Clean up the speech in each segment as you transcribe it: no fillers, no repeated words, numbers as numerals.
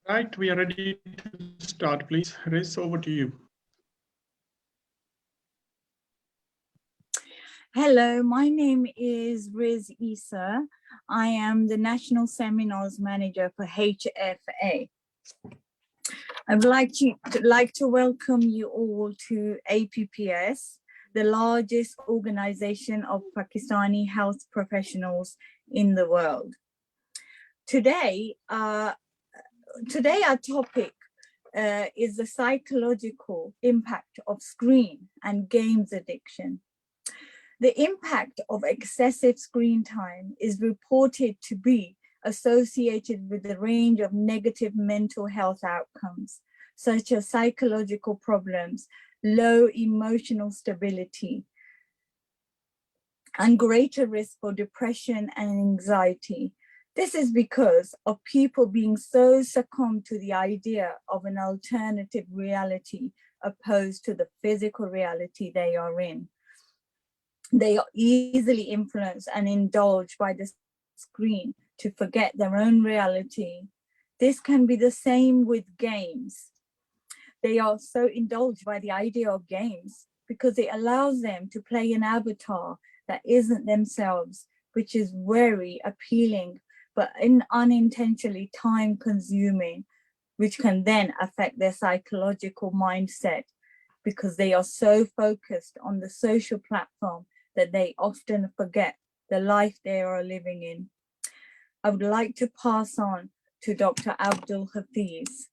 Right, we are ready to start. Please, Riz, over to you. Hello, my name is Riz Issa. I am the National Seminars Manager for HFA. I would like to welcome you all to APPS, the largest organization of Pakistani health professionals in the world. Today our topic is the psychological impact of screen and games addiction. The impact of excessive screen time is reported to be associated with a range of negative mental health outcomes, such as psychological problems, low emotional stability, and greater risk for depression and anxiety. This is because of people being so succumbed to the idea of an alternative reality opposed to the physical reality they are in. They are easily influenced and indulged by the screen to forget their own reality. This can be the same with games. They are so indulged by the idea of games because it allows them to play an avatar that isn't themselves, which is very appealing, but unintentionally time consuming, which can then affect their psychological mindset because they are so focused on the social platform that they often forget the life they are living in. I would like to pass on to Dr. Abdul Hafiz,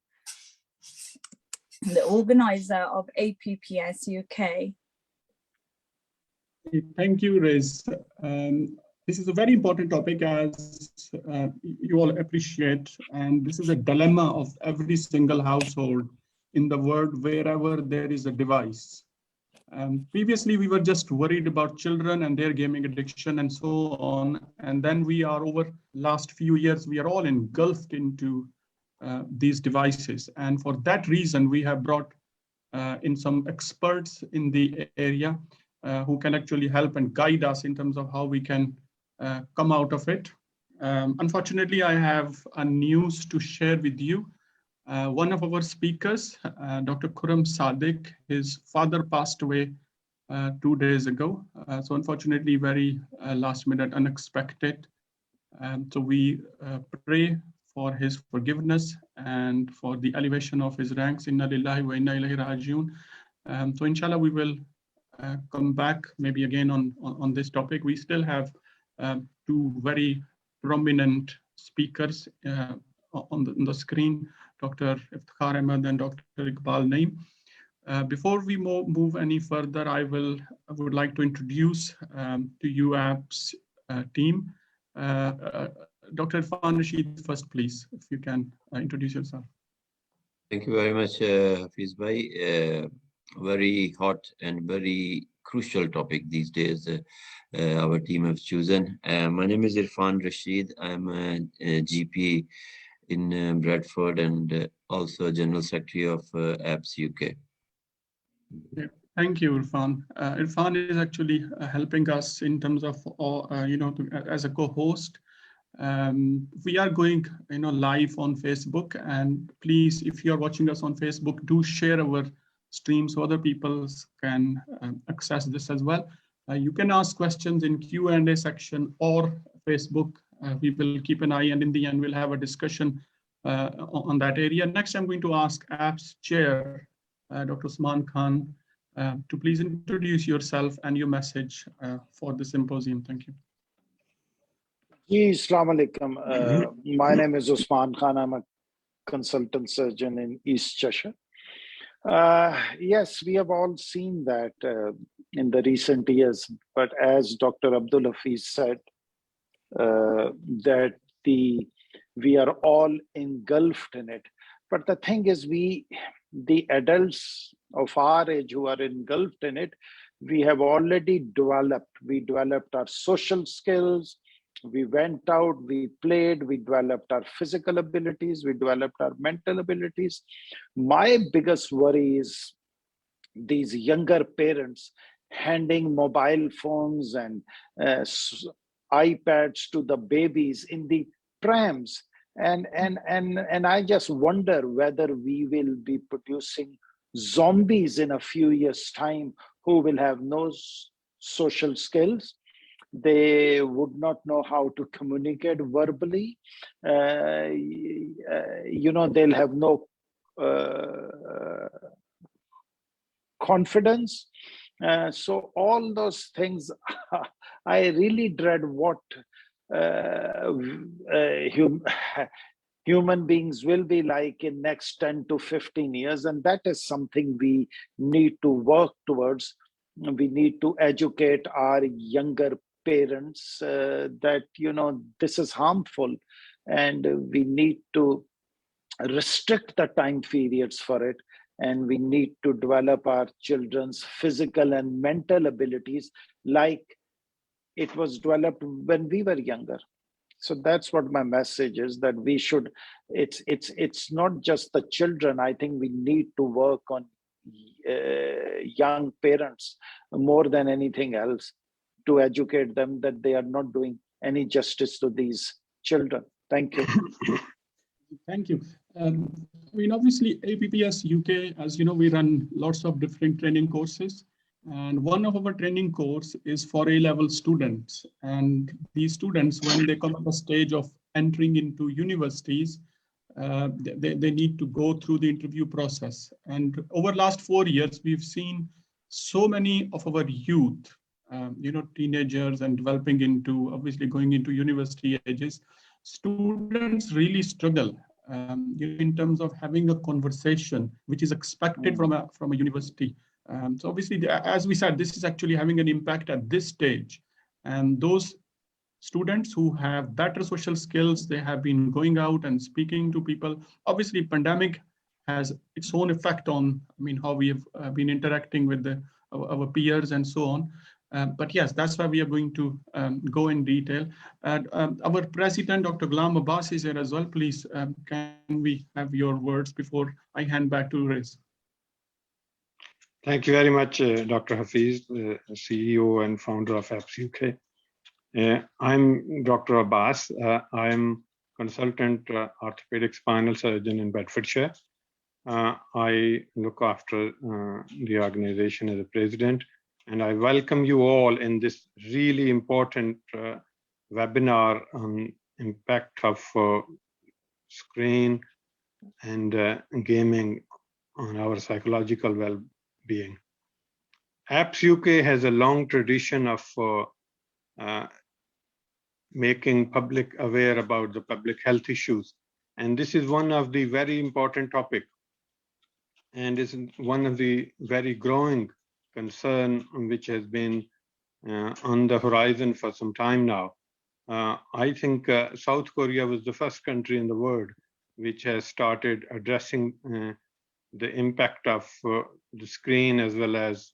the organizer of APPS UK. Thank you, Riz. This is a very important topic, as you all appreciate, and this is a dilemma of every single household in the world wherever there is a device. Previously, we were just worried about children and their gaming addiction and so on. And then we are over last few years, we are all engulfed into these devices. And for that reason, we have brought in some experts in the area who can actually help and guide us in terms of how we can come out of it. Unfortunately, I have a news to share with you. One of our speakers, Dr. Khurram Sadiq, his father passed away 2 days ago. So unfortunately, very last minute, unexpected. So we pray for his forgiveness and for the elevation of his ranks. Inna lillahi wa inna ilaihi rajiun. So inshallah, we will come back maybe again on this topic. We still have two very prominent speakers on the screen, Dr. Iftikhar Ahmed and Dr. Iqbal Naeem. Before we move any further, I would like to introduce to you APPS team. Dr. Irfan Rashid first, please, if you can introduce yourself. Thank you very much, Hafiz Bhai. Very hot and very crucial topic these days our team has chosen. My name is Irfan Rashid. I'm a GP in Bradford and also General Secretary of APPSURDU UK. Yeah, thank you, Irfan. Irfan is actually helping us in terms of, as a co-host. We are going, live on Facebook, and please, if you are watching us on Facebook, do share our stream so other people can access this as well. You can ask questions in Q&A section or Facebook. We will keep an eye, and in the end, we'll have a discussion on that area. Next, I'm going to ask APPS Chair, Dr. Usman Khan, to please introduce yourself and your message for the symposium. Thank you. Assalamu alaikum. My name is Usman Khan. I'm a consultant surgeon in East Cheshire. Yes, we have all seen that in the recent years, but as Dr. Abdul Hafiz said, that we are all engulfed in it. But the thing is, the adults of our age who are engulfed in it, we have already developed. We developed our social skills. We went out, we played, we developed our physical abilities, we developed our mental abilities. My biggest worry is these younger parents handing mobile phones and iPads to the babies in the prams And I just wonder whether we will be producing zombies in a few years' time who will have no social skills. They would not know how to communicate verbally. They'll have no confidence. So all those things, I really dread what human beings will be like in next 10 to 15 years. And that is something we need to work towards. We need to educate our younger parents that, this is harmful, and we need to restrict the time periods for it. And we need to develop our children's physical and mental abilities like it was developed when we were younger. So that's what my message is, that we should, it's not just the children. I think we need to work on young parents more than anything else, to educate them that they are not doing any justice to these children. Thank you. Thank you. Obviously, APPS UK, as you know, we run lots of different training courses. And one of our training course is for A-level students. And these students, when they come to the stage of entering into universities, they need to go through the interview process. And over the last 4 years, we've seen so many of our youth, teenagers and developing into, obviously going into university ages, students really struggle in terms of having a conversation, which is expected from a university. So obviously, as we said, this is actually having an impact at this stage. And those students who have better social skills, they have been going out and speaking to people. Obviously, pandemic has its own effect on, how we have been interacting with our peers and so on. But yes, that's why we are going to go in detail. Our president, Dr. Ghulam Abbas, is here as well. Please, can we have your words before I hand back to Riz? Thank you very much, Dr. Hafiz, CEO and founder of APPSUK. I'm Dr. Abbas. I'm consultant orthopedic spinal surgeon in Bedfordshire. I look after the organization as a president, and I welcome you all in this really important webinar on impact of screen and gaming on our psychological well-being. APPSUK has a long tradition of making public aware about the public health issues. And this is one of the very important topics. And is one of the very growing concern which has been on the horizon for some time now. I think South Korea was the first country in the world which has started addressing the impact of the screen as well as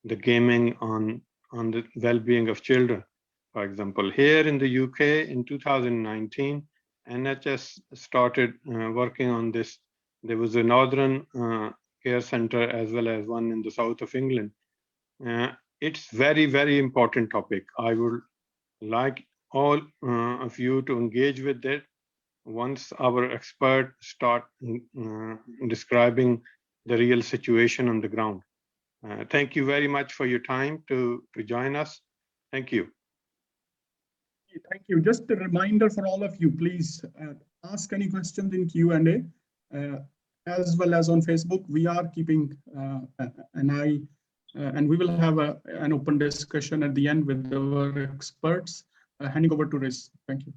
the gaming on the well-being of children. For example, here in the UK in 2019, NHS started working on this. There was a northern care center as well as one in the south of England. It's very, very important topic. I would like all of you to engage with it once our experts start describing the real situation on the ground. Thank you very much for your time to join us. Thank you. Thank you. Just a reminder for all of you, please ask any questions in Q&A, as well as on Facebook. We are keeping an eye, and we will have an open discussion at the end with our experts. Handing over to Riz. Thank you.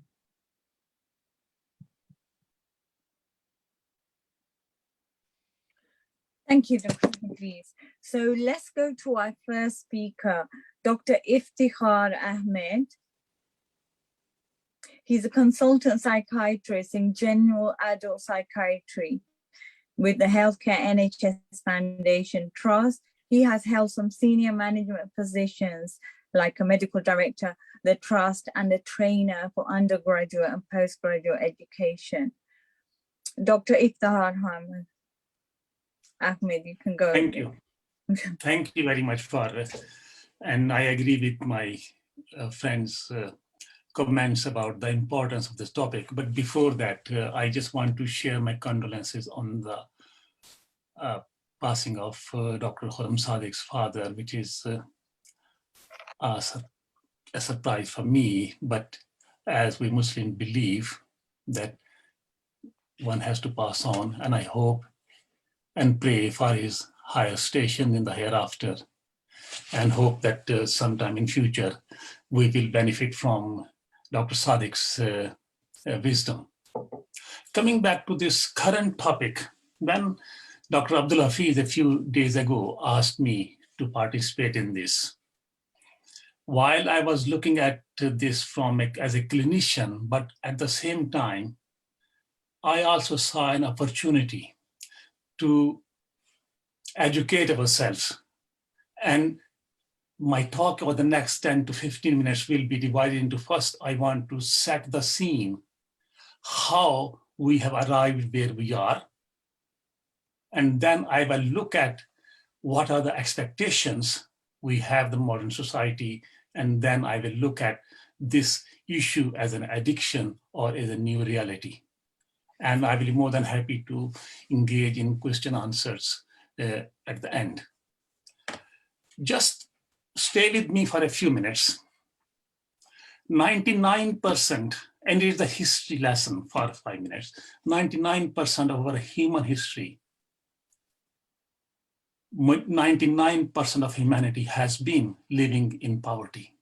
Thank you, Dr. Hafiz. So let's go to our first speaker, Dr. Iftikhar Ahmed. He's a consultant psychiatrist in general adult psychiatry with the Healthcare NHS Foundation Trust. He has held some senior management positions like a medical director, the trust, and a trainer for undergraduate and postgraduate education. Dr. Iftikhar Ahmed, you can go. Thank you. Thank you very much for, and I agree with my friends comments about the importance of this topic. But before that, I just want to share my condolences on the passing of Dr. Khurram Sadiq's father, which is a surprise for me. But as we Muslims believe that one has to pass on, and I hope and pray for his higher station in the hereafter, and hope that sometime in future we will benefit from Dr. Sadiq's wisdom. Coming back to this current topic, when Dr. Abdul Hafiz a few days ago asked me to participate in this, while I was looking at this as a clinician, but at the same time, I also saw an opportunity to educate ourselves. And my talk over the next 10 to 15 minutes will be divided into, first, I want to set the scene, how we have arrived where we are. And then I will look at what are the expectations we have in the modern society. And then I will look at this issue as an addiction or as a new reality. And I will be more than happy to engage in question answers at the end. Just stay with me for a few minutes. 99%, and it is the history lesson for 5 minutes, 99% of our human history, 99% of humanity has been living in poverty.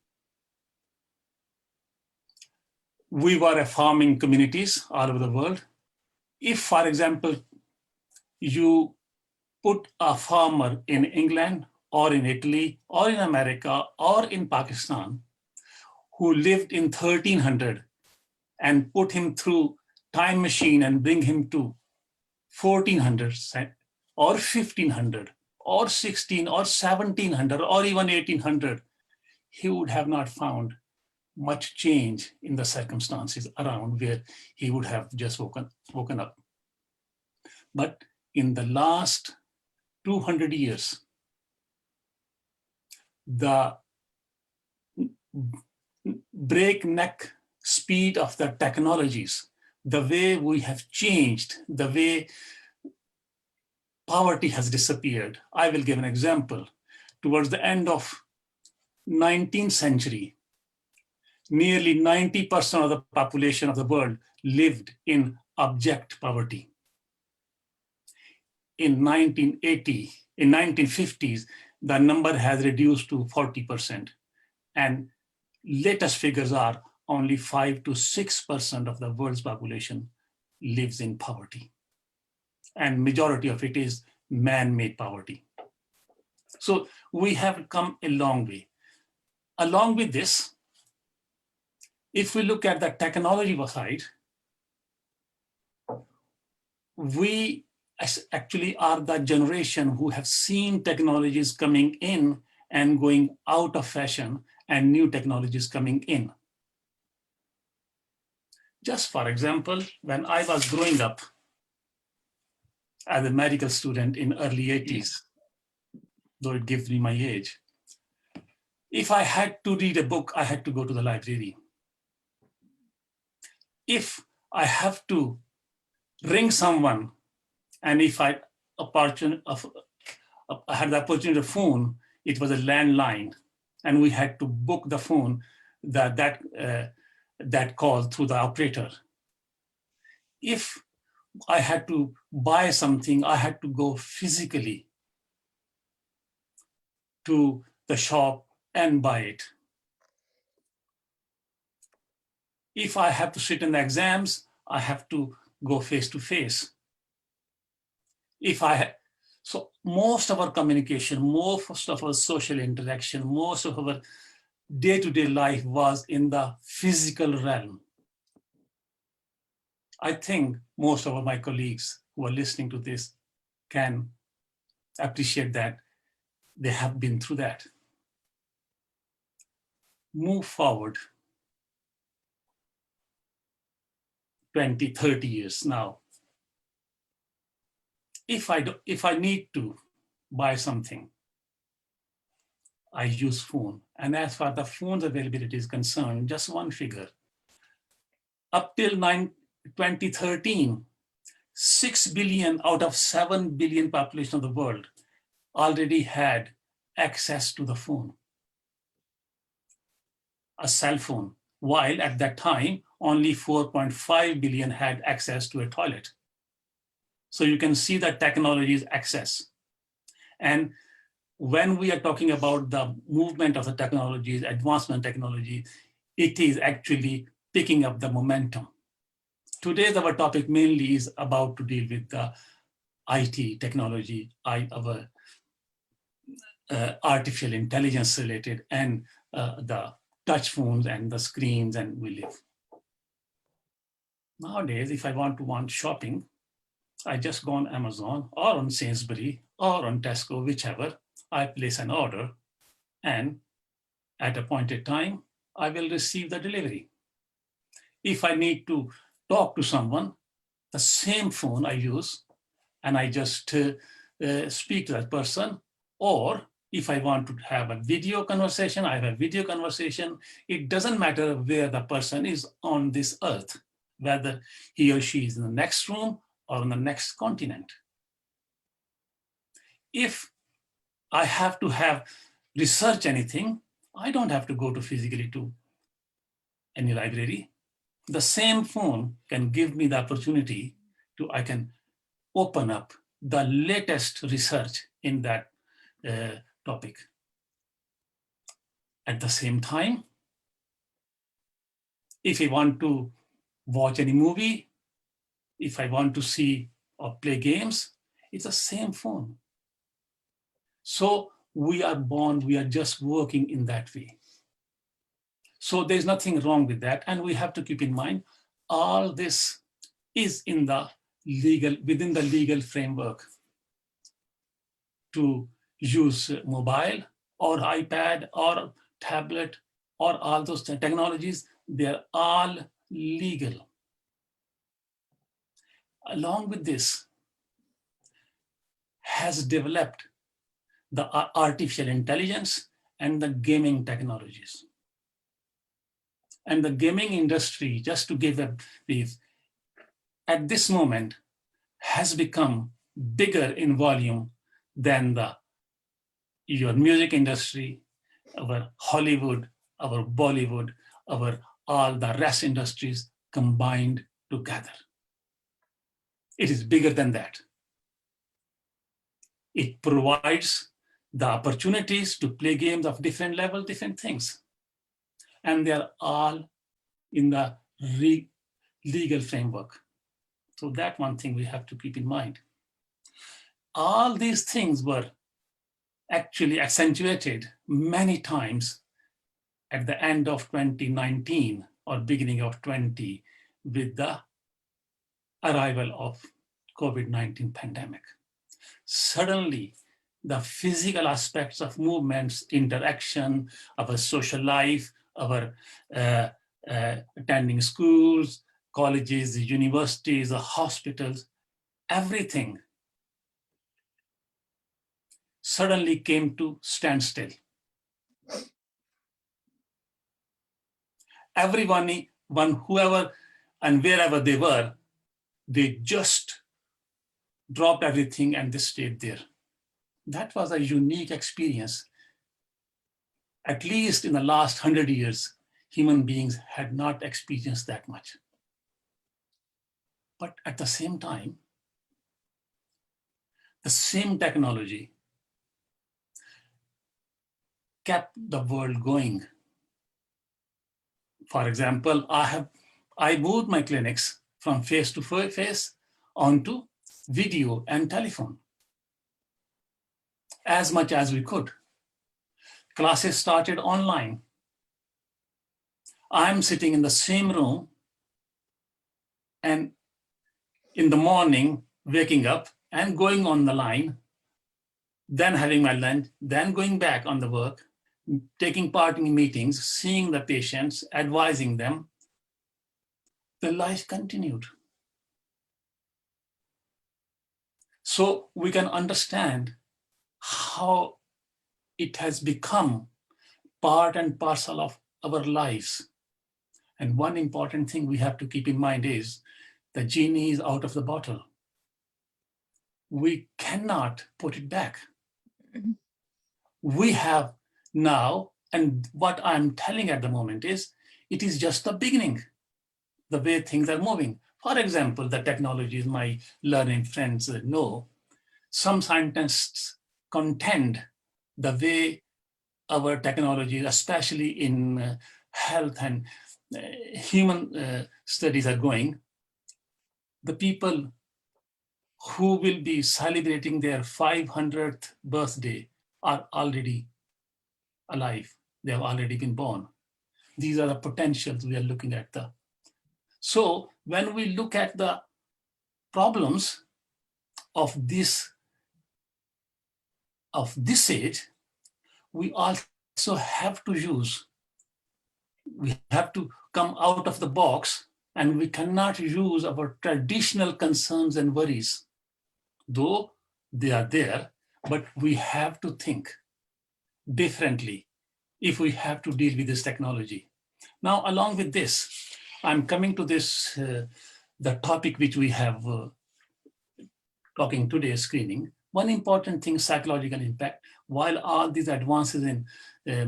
We were farming communities all over the world. If, for example, you put a farmer in England or in Italy or in America or in Pakistan who lived in 1300 and put him through time machine and bring him to 1400 or 1500 or 16 or 1700 or even 1800, he would have not found much change in the circumstances around where he would have just woken up. But in the last 200 years, the breakneck speed of the technologies, the way we have changed, the way poverty has disappeared. I will give an example. Towards the end of 19th century, nearly 90% of the population of the world lived in abject poverty. In 1950s, the number has reduced to 40%. And latest figures are only 5 to 6% of the world's population lives in poverty. And majority of it is man-made poverty. So we have come a long way. Along with this, if we look at the technology side, we actually are the generation who have seen technologies coming in and going out of fashion and new technologies coming in. Just for example, when I was growing up as a medical student in early 80s, though it gives me my age, if I had to read a book, I had to go to the library. If I have to ring someone, and if I had the opportunity of phone, it was a landline, and we had to book the phone, that call through the operator. If I had to buy something, I had to go physically to the shop and buy it. If I have to sit in the exams, I have to go face to face. So most of our communication, most of our social interaction, most of our day-to-day life was in the physical realm. I think most of my colleagues who are listening to this can appreciate that they have been through that. Move forward 20, 30 years now. If I need to buy something, I use phone. And as far as the phone's availability is concerned, just one figure. Up till 2013, 6 billion out of 7 billion population of the world already had access to the phone, a cell phone, while at that time, only 4.5 billion had access to a toilet. So you can see that technology is access. And when we are talking about the movement of the technologies, advancement technology, it is actually picking up the momentum. Today, our topic mainly is about to deal with the IT technology, our artificial intelligence related, and the touch phones and the screens, and we live. Nowadays, if I want shopping, I just go on Amazon or on Sainsbury or on Tesco, whichever. I place an order, and at a appointed time, I will receive the delivery. If I need to talk to someone, the same phone I use, and I just speak to that person. Or if I want to have a video conversation, I have a video conversation. It doesn't matter where the person is on this earth, whether he or she is in the next room or on the next continent. If I have to research anything, I don't have to go to physically to any library. The same phone can give me the opportunity I can open up the latest research in that topic. At the same time, if I want to watch any movie, if I want to see or play games, it's the same phone. So we are born, we are just working in that way. So there's nothing wrong with that. And we have to keep in mind, all this is within the legal framework to use mobile or iPad or tablet or all those technologies. They're all legal. Along with this, has developed the artificial intelligence and the gaming technologies. And the gaming industry, just to give a brief, at this moment has become bigger in volume than your music industry, our Hollywood, our Bollywood, all the rest industries combined together. It is bigger than that. It provides the opportunities to play games of different level, different things. And they're all in the legal framework. So that one thing we have to keep in mind. All these things were actually accentuated many times at the end of 2019 or beginning of 20 with the arrival of COVID-19 pandemic. Suddenly, the physical aspects of movements, interaction, our social life, our attending schools, colleges, universities, hospitals, everything suddenly came to standstill. Everyone, whoever and wherever they were, they just dropped everything and they stayed there. That was a unique experience. At least in the last 100 years, human beings had not experienced that much. But at the same time, the same technology kept the world going. For example, I moved my clinics from face-to-face onto video and telephone as much as we could. Classes started online. I'm sitting in the same room and in the morning, waking up and going on the line, then having my lunch, then going back on the work, taking part in meetings, seeing the patients, advising them. The life continued. So we can understand how it has become part and parcel of our lives. And one important thing we have to keep in mind is the genie is out of the bottle. We cannot put it back. We have now, and what I'm telling at the moment is, it is just the beginning, the way things are moving. For example, the technologies my learning friends know, some scientists contend the way our technology, especially in health and human studies are going, the people who will be celebrating their 500th birthday are already alive. They have already been born. These are the potentials we are looking at. So when we look at the problems of this age, we also have to come out of the box, and we cannot use our traditional concerns and worries, though they are there, but we have to think differently if we have to deal with this technology. Now, along with this, I'm coming to this, the topic which we have talking today, screening. One important thing, psychological impact. While all these advances in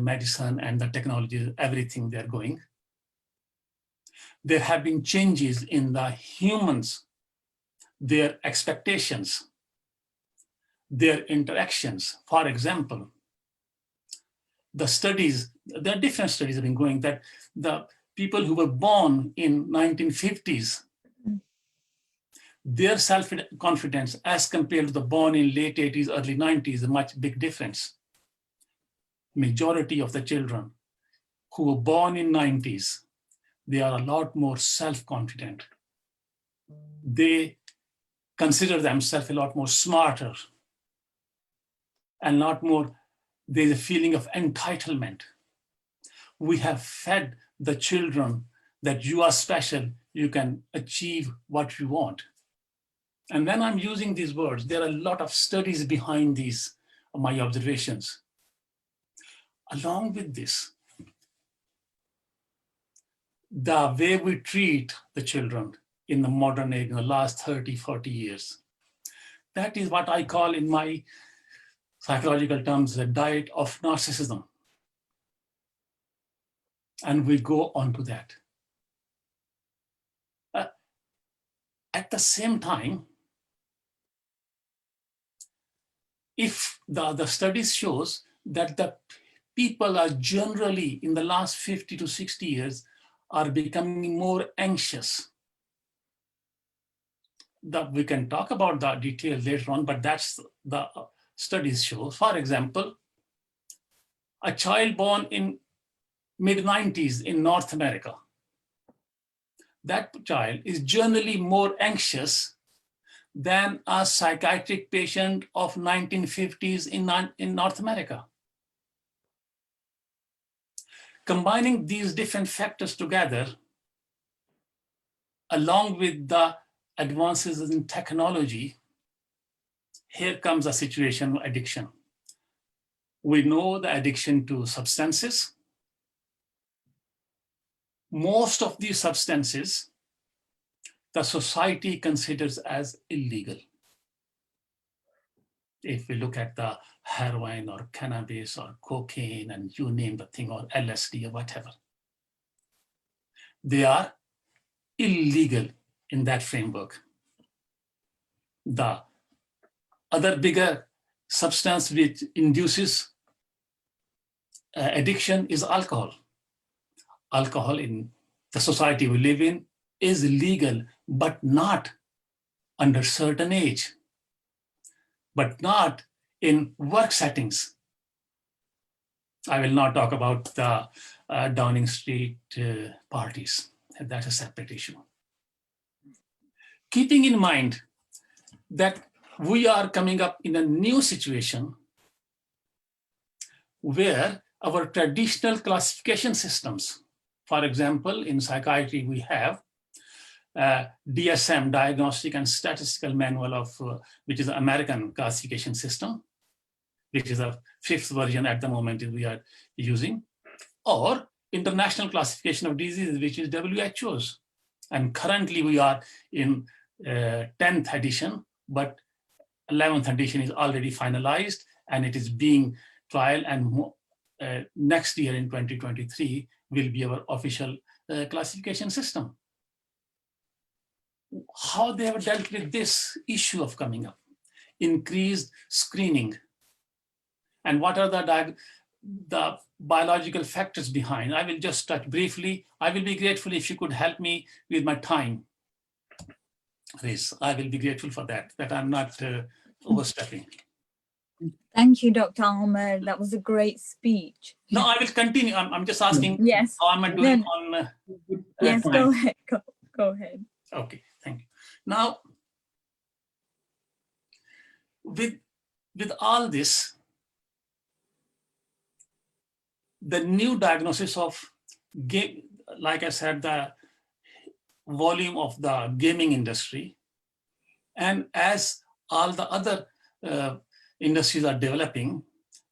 medicine and the technology, everything they're going, there have been changes in the humans, their expectations, their interactions. For example, the studies, there are different studies have been going that the people who were born in 1950s, their self-confidence as compared to the born in late 80s, early 90s, a much big difference. Majority of the children who were born in 90s, they are a lot more self-confident. They consider themselves a lot more smarter and a lot more, there's a feeling of entitlement. We have fed the children that you are special, you can achieve what you want. And when I'm using these words, there are a lot of studies behind these, my observations. Along with this, the way we treat the children in the modern age, in the last 30, 40 years, that is what I call in my psychological terms, the diet of narcissism. And we go on to that. At the same time, if the studies shows that the people are generally in the last 50 to 60 years are becoming more anxious. That we can talk about the details later on, but that's the studies show. For example, a child born in mid-90s in North America, that child is generally more anxious than a psychiatric patient of 1950s in North America. Combining these different factors together, along with the advances in technology, here comes a situational addiction. We know the addiction to substances. Most of these substances, the society considers as illegal. If we look at the heroin or cannabis or cocaine and you name the thing, or LSD or whatever, they are illegal in that framework. The other bigger substance which induces addiction is alcohol. Alcohol in the society we live in is legal, but not under certain age, but not in work settings. I will not talk about the Downing Street parties. That's a separate issue. Keeping in mind that we are coming up in a new situation where our traditional classification systems, for example, in psychiatry, we have DSM, Diagnostic and Statistical Manual of, which is an American classification system, which is a 5th version at the moment we are using, or international classification of diseases, which is WHO's. And currently we are in 10th edition, but 11th edition is already finalized and it is being trialed, and next year in 2023 will be our official classification system. How they have dealt with this issue of coming up? Increased screening. And what are the biological factors behind? I will just touch briefly. I will be grateful if you could help me with my time. Riz, I will be grateful for that I'm not overstepping. Thank you, Dr. Ahmed. That was a great speech. No, I will continue. I'm just asking, yes. How am I doing on? Yes, go ahead. Go ahead. Okay, thank you. Now, with all this, the new diagnosis of game, like I said, the volume of the gaming industry, and as all the other industries are developing,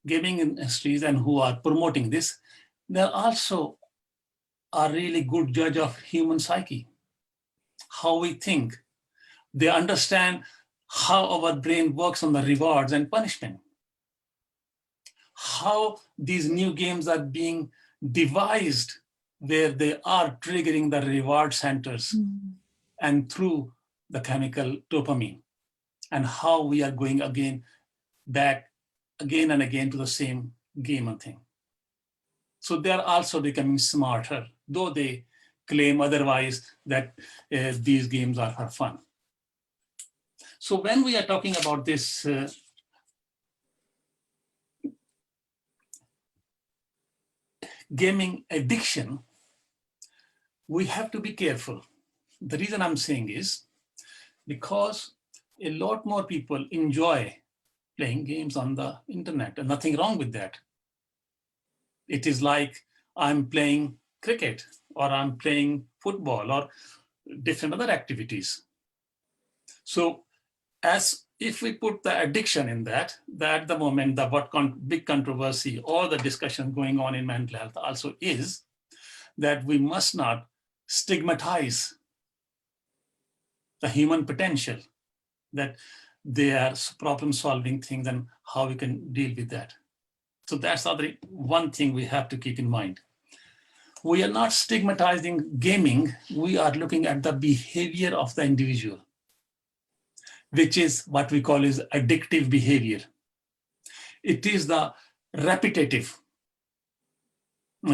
gaming industries and who are promoting this, they're also a really good judge of human psyche, how we think. They understand how our brain works on the rewards and punishment, how these new games are being devised where they are triggering the reward centers and through the chemical dopamine, and how we are going back again and again to the same game and thing. So they are also becoming smarter, though they claim otherwise that these games are for fun. So when we are talking about this gaming addiction, we have to be careful. The reason I'm saying is because a lot more people enjoy playing games on the internet, and nothing wrong with that. It is like I'm playing cricket, or I'm playing football, or different other activities. So as if we put the addiction in that at the moment, the big controversy or the discussion going on in mental health also is that we must not stigmatize the human potential, that they are problem-solving things and how we can deal with that. So that's the one thing we have to keep in mind. We are not stigmatizing gaming, we are looking at the behavior of the individual, which is what we call is addictive behavior. It is the repetitive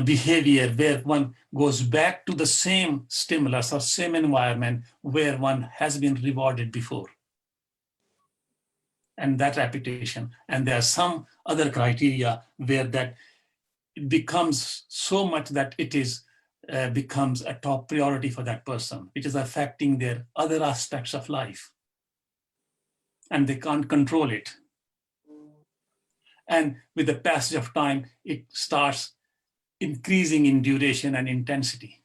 behavior where one goes back to the same stimulus or same environment where one has been rewarded before. And that repetition. And there are some other criteria where that becomes so much that it is becomes a top priority for that person, which is affecting their other aspects of life. And they can't control it. And with the passage of time, it starts increasing in duration and intensity.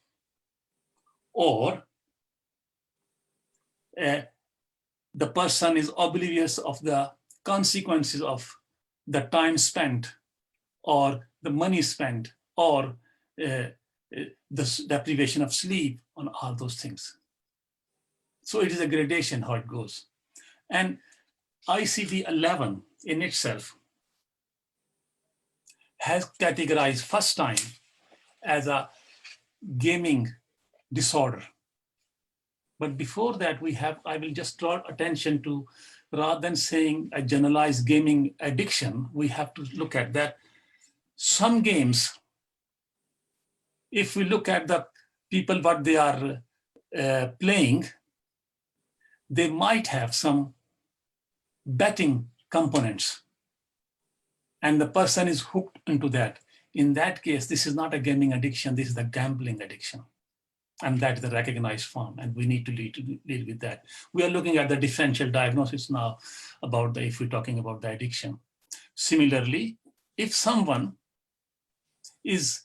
Or the person is oblivious of the consequences of the time spent or the money spent or the deprivation of sleep on all those things. So it is a gradation how it goes. And ICD-11 in itself has categorized first time as a gaming disorder. But before that, I will just draw attention to, rather than saying a generalized gaming addiction, we have to look at that. Some games, if we look at the people, what they are playing, they might have some betting components. And the person is hooked into that. In that case, this is not a gaming addiction, this is a gambling addiction. And that is the recognized form, and we need to deal with that. We are looking at the differential diagnosis now about if we're talking about the addiction. Similarly, if someone is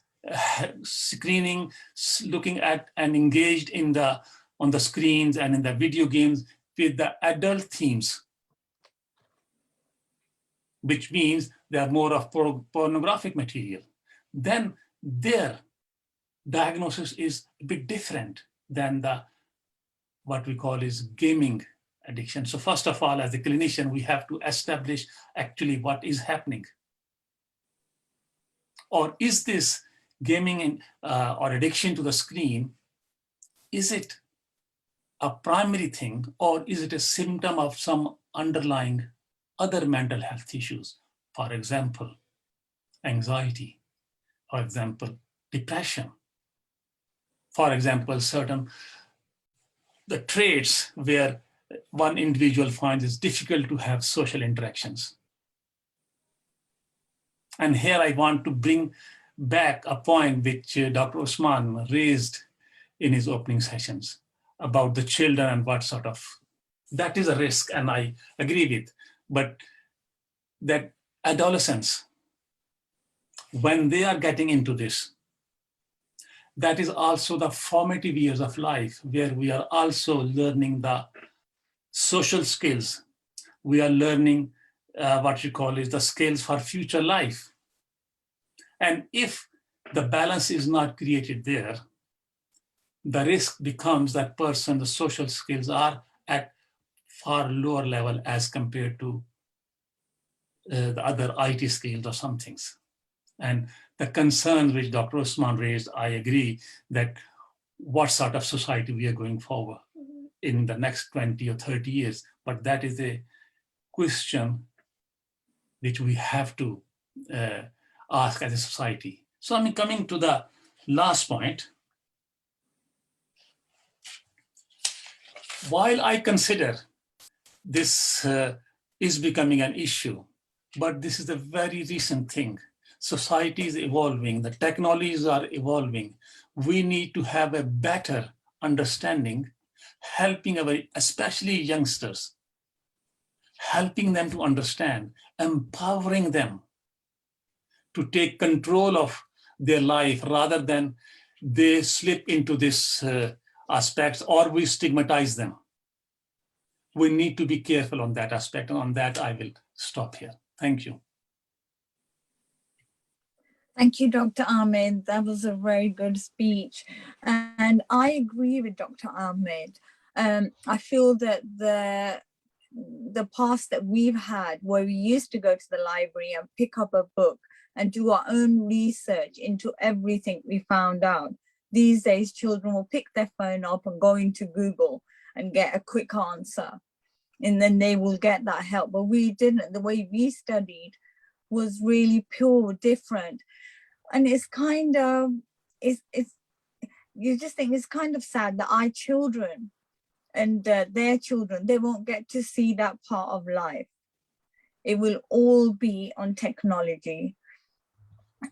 screening, looking at and engaged on the screens and in the video games with the adult themes, which means they are more of pornographic material, then there diagnosis is a bit different than the what we call is gaming addiction. So first of all, as a clinician, we have to establish actually what is happening. Or is this gaming or addiction to the screen, is it a primary thing, or is it a symptom of some underlying other mental health issues? For example, anxiety, for example, depression, for example, certain the traits where one individual finds it difficult to have social interactions. And here I want to bring back a point which Dr. Usman raised in his opening sessions about the children and what sort of, that is a risk, and I agree with, but that adolescents, when they are getting into this, that is also the formative years of life where we are also learning the social skills. We are learning what you call is the skills for future life. And if the balance is not created there, the risk becomes that person, the social skills are at far lower level as compared to the other IT skills or some things. And the concerns which Dr. Usman raised, I agree that what sort of society we are going forward in the next 20 or 30 years, but that is a question which we have to ask as a society. So I'm coming to the last point. While I consider this is becoming an issue, but this is a very recent thing. Society is evolving, the technologies are evolving. We need to have a better understanding, helping our, especially youngsters, helping them to understand, empowering them to take control of their life rather than they slip into this aspects or we stigmatize them. We need to be careful on that aspect, and on that I will stop here. Thank you. Thank you, Dr. Ahmed. That was a very good speech. And I agree with Dr. Ahmed. I feel that the past that we've had, where we used to go to the library and pick up a book and do our own research into everything we found out. These days, children will pick their phone up and go into Google and get a quick answer. And then they will get that help. But we didn't. The way we studied was really pure, different. And it's kind of, you just think it's kind of sad that our children and their children, they won't get to see that part of life. It will all be on technology.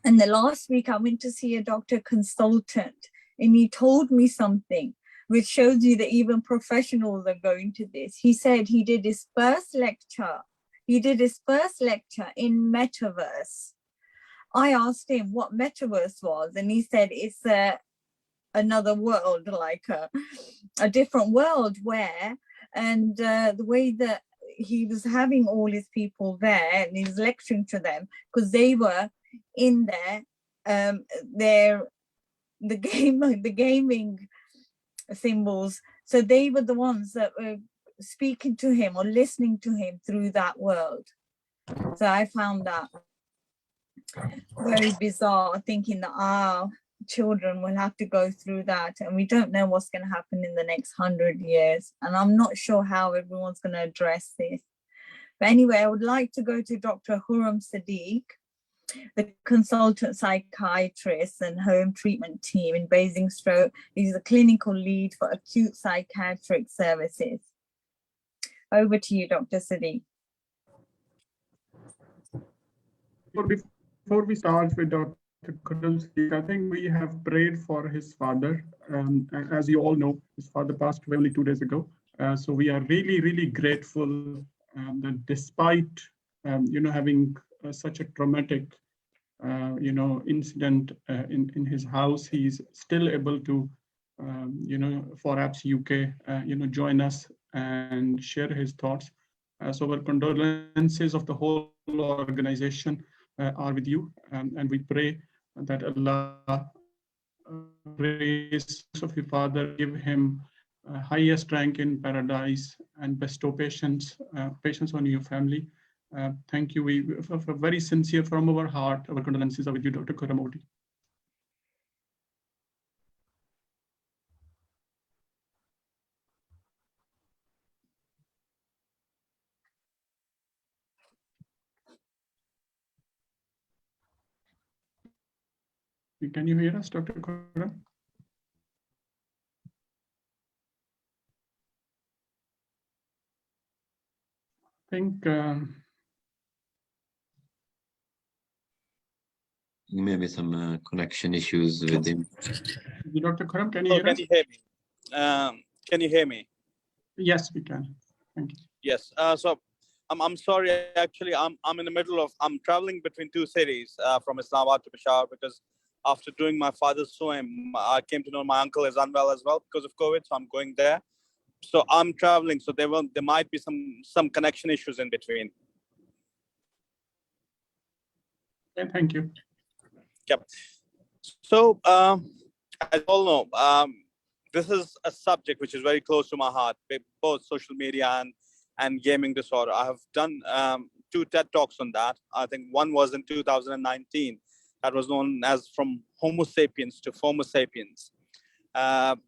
And the last week I went to see a doctor consultant, and he told me something which shows you that even professionals are going to this. He said he did his first lecture. He did his first lecture in metaverse. I asked him what metaverse was, and he said it's another world, like a different world where, and the way that he was having all his people there and he's lecturing to them because they were in there, the gaming symbols. So they were the ones that were speaking to him or listening to him through that world. So I found that very bizarre, thinking that our children will have to go through that, and we don't know what's going to happen in the next 100 years. And I'm not sure how everyone's going to address this. But anyway, I would like to go to Dr. Huram Sadiq, the consultant psychiatrist and home treatment team in Basingstoke. He's the clinical lead for acute psychiatric services. Over to you, Dr. Sadiq. Before we start with Dr. Kudus, I think we have prayed for his father. As you all know, his father passed away only 2 days ago. So we are really, really grateful that despite, having such a traumatic, incident in his house, he's still able to, for APPSUK, join us and share his thoughts. So our condolences of the whole organization are with you, and we pray that Allah grace of your Father give him highest rank in paradise and bestow patience on your family. Thank you. We for very sincere from our heart, our condolences are with you, Dr. Kuramodi. Can you hear us, Dr. Kuram? I think Maybe some connection issues with him. Dr. Kuram, can you hear Can us? you hear me? Can you hear me? Yes, we can. Thank you. Yes. So I'm sorry. Actually, I'm in the middle of traveling between two cities from Islamabad to Peshawar because after doing my father's swim, I came to know my uncle is unwell as well because of COVID. So I'm going there. So I'm traveling. So there might be some connection issues in between. Okay, thank you. Yep. So as you all know, this is a subject which is very close to my heart, both social media and gaming disorder. I have done 2 TED Talks on that. I think one was in 2019 that was known as From Homo Sapiens to Homo Sapiens. That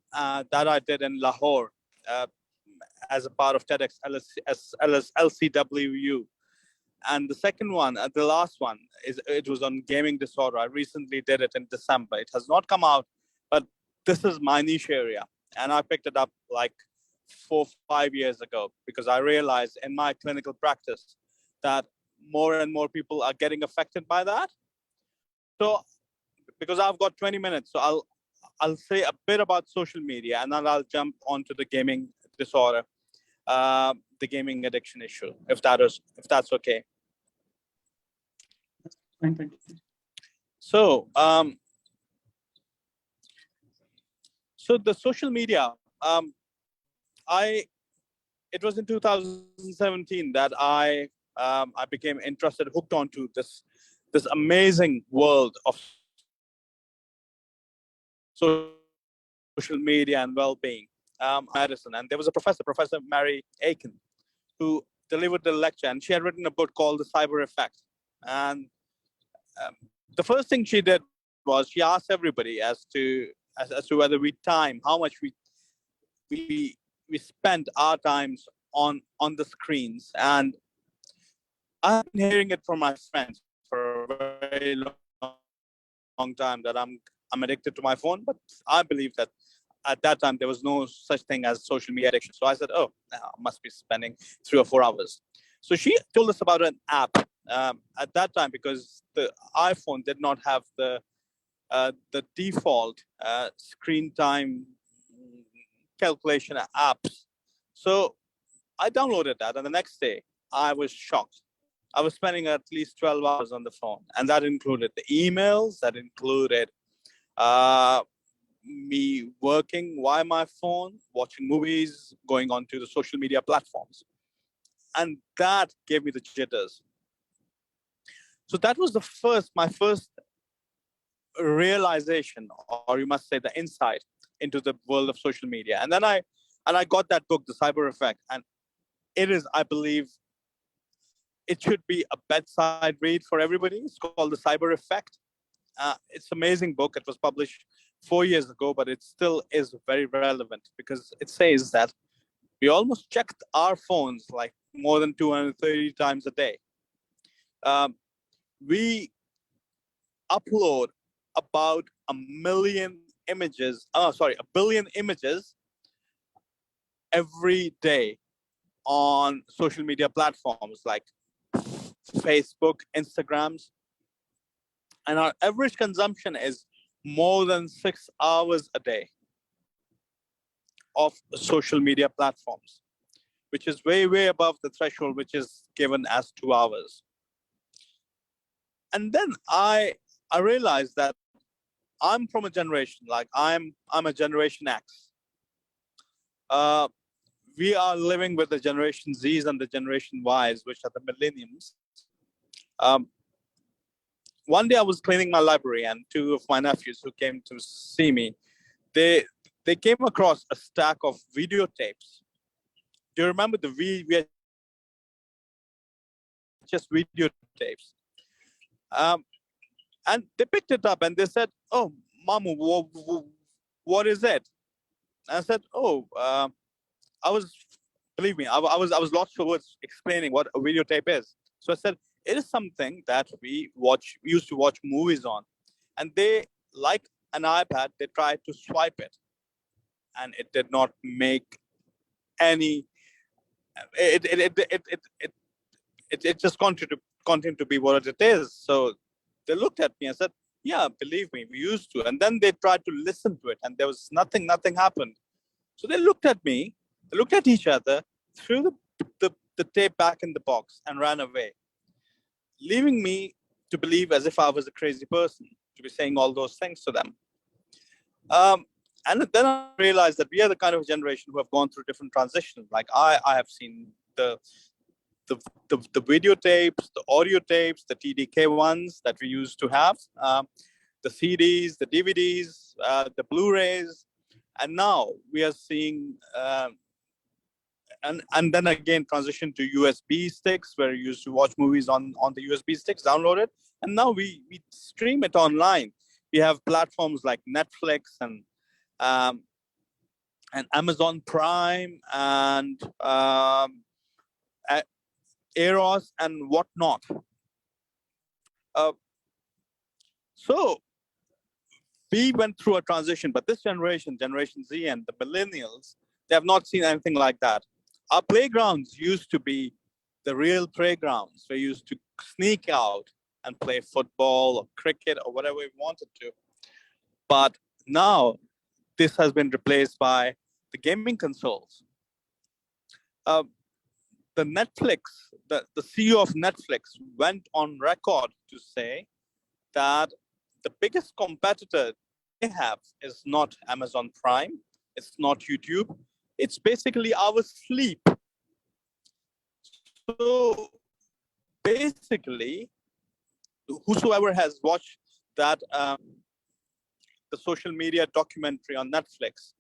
I did in Lahore as a part of TEDx LCWU. And the second one, the last one, it was on gaming disorder. I recently did it in December. It has not come out, but this is my niche area. And I picked it up like 4 or 5 years ago because I realized in my clinical practice that more and more people are getting affected by that. So because I've got 20 minutes, so I'll say a bit about social media and then I'll jump onto the gaming disorder, the gaming addiction issue, if that's okay. Thank you. So, so the social media, it was in 2017 that I became interested, hooked onto this amazing world of social media and well-being, medicine. And there was a Professor Mary Aiken, who delivered a lecture, and she had written a book called The Cyber Effect. And the first thing she did was she asked everybody as to whether how much we spend our times on the screens. And I've been hearing it from my friends for a very long time that I'm addicted to my phone, but I believe that at that time there was no such thing as social media addiction. So I said, oh, I must be spending 3 or 4 hours. So she told us about an app at that time because the iPhone did not have the default screen time calculation apps. So I downloaded that, and the next day I was shocked. I was spending at least 12 hours on the phone, and that included the emails, that included me working via my phone, watching movies, going onto the social media platforms. And that gave me the jitters. So that was my first realization, or you must say the insight into the world of social media. And then I got that book, The Cyber Effect, and it is, I believe, it should be a bedside read for everybody. It's called The Cyber Effect. It's an amazing book. It was published 4 years ago, but it still is very relevant because it says that we almost checked our phones like more than 230 times a day. We upload about a billion images every day on social media platforms like Facebook, Instagrams. And our average consumption is more than 6 hours a day of social media platforms, which is way, way above the threshold, which is given as 2 hours. And then I realized that I'm from a generation, like I'm a Generation X. We are living with the Generation Zs and the Generation Ys, which are the millenniums. one day I was cleaning my library, and two of my nephews who came to see me, they came across a stack of videotapes. Do you remember the just videotapes? And they picked it up and they said, "Oh, Mamu, what is it?" And I said, "Oh, believe me, I was lost for words explaining what a videotape is." So I said, "It is something that we used to watch movies on, and they, like an iPad, they tried to swipe it, and it did not make any. It just continued to be what it is." So they looked at me and said, "Yeah, believe me, we used to." And then they tried to listen to it, and there was nothing happened. So they looked at me, they looked at each other, threw the tape back in the box and ran away, leaving me to believe as if I was a crazy person to be saying all those things to them. And then I realized that we are the kind of generation who have gone through different transitions. Like I have seen the videotapes, the audio tapes, the TDK ones that we used to have, the CDs, the DVDs, the Blu-rays, and now we are seeing, and then again transition to USB sticks, where you used to watch movies on the USB sticks, download it, and now we stream it online. We have platforms like Netflix and Amazon Prime and Eros and whatnot. So we went through a transition, but this generation, Generation Z and the millennials, they have not seen anything like that. Our playgrounds used to be the real playgrounds. We used to sneak out and play football or cricket or whatever we wanted to. But now this has been replaced by the gaming consoles. The Netflix, the CEO of Netflix went on record to say that the biggest competitor they have is not Amazon Prime, it's not YouTube, it's basically our sleep. So basically, whosoever has watched that the social media documentary on Netflix,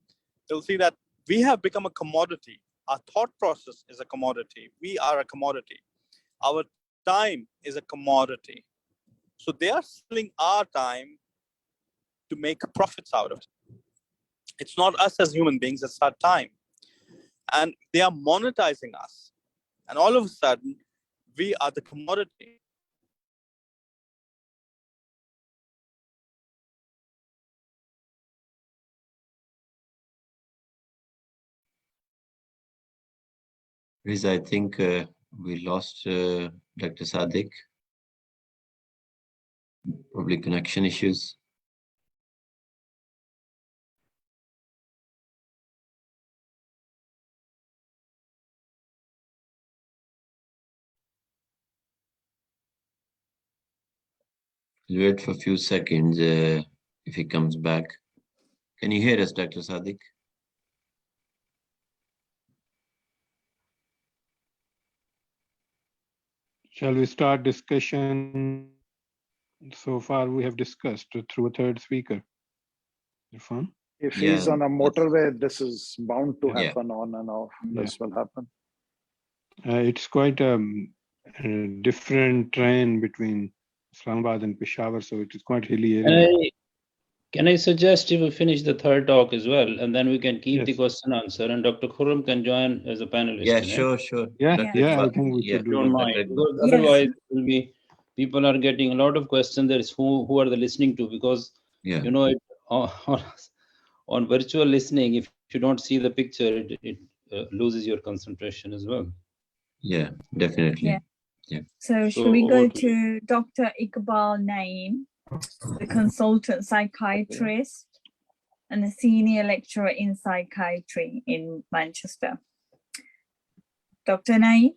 they'll see that we have become a commodity. Our thought process is a commodity. We are a commodity. Our time is a commodity. So they are selling our time to make profits out of it. It's not us as human beings, it's our time. And they are monetizing us. And all of a sudden, we are the commodity. Riz, I think we lost Dr. Sadiq. Probably connection issues. We'll wait for a few seconds if he comes back. Can you hear us, Dr. Sadiq? Shall we start discussion? So far, we have discussed through a third speaker. Irfan? If he's on a motorway, this is bound to Yeah. happen on and off. This will happen. It's quite a different train between Islamabad and Peshawar, so it is quite hilly area. Can I suggest if we finish the third talk as well, and then we can keep the Yes. question answer, and Dr. Khurram can join as a panelist. Yeah, in it. sure, sure. Yeah, Dr. yeah, I Iqbal, think we yeah. should do Don't that. mind, Dr. because Yes. otherwise it will be, people are getting a lot of questions. There is who are they listening to? Because Yeah. you know, on virtual listening, if you don't see the picture, it loses your concentration as well. Yeah, definitely. Yeah. So So should we go over to to Dr. Iqbal Naeem, the consultant psychiatrist and a senior lecturer in psychiatry in Manchester? Dr. Naeem?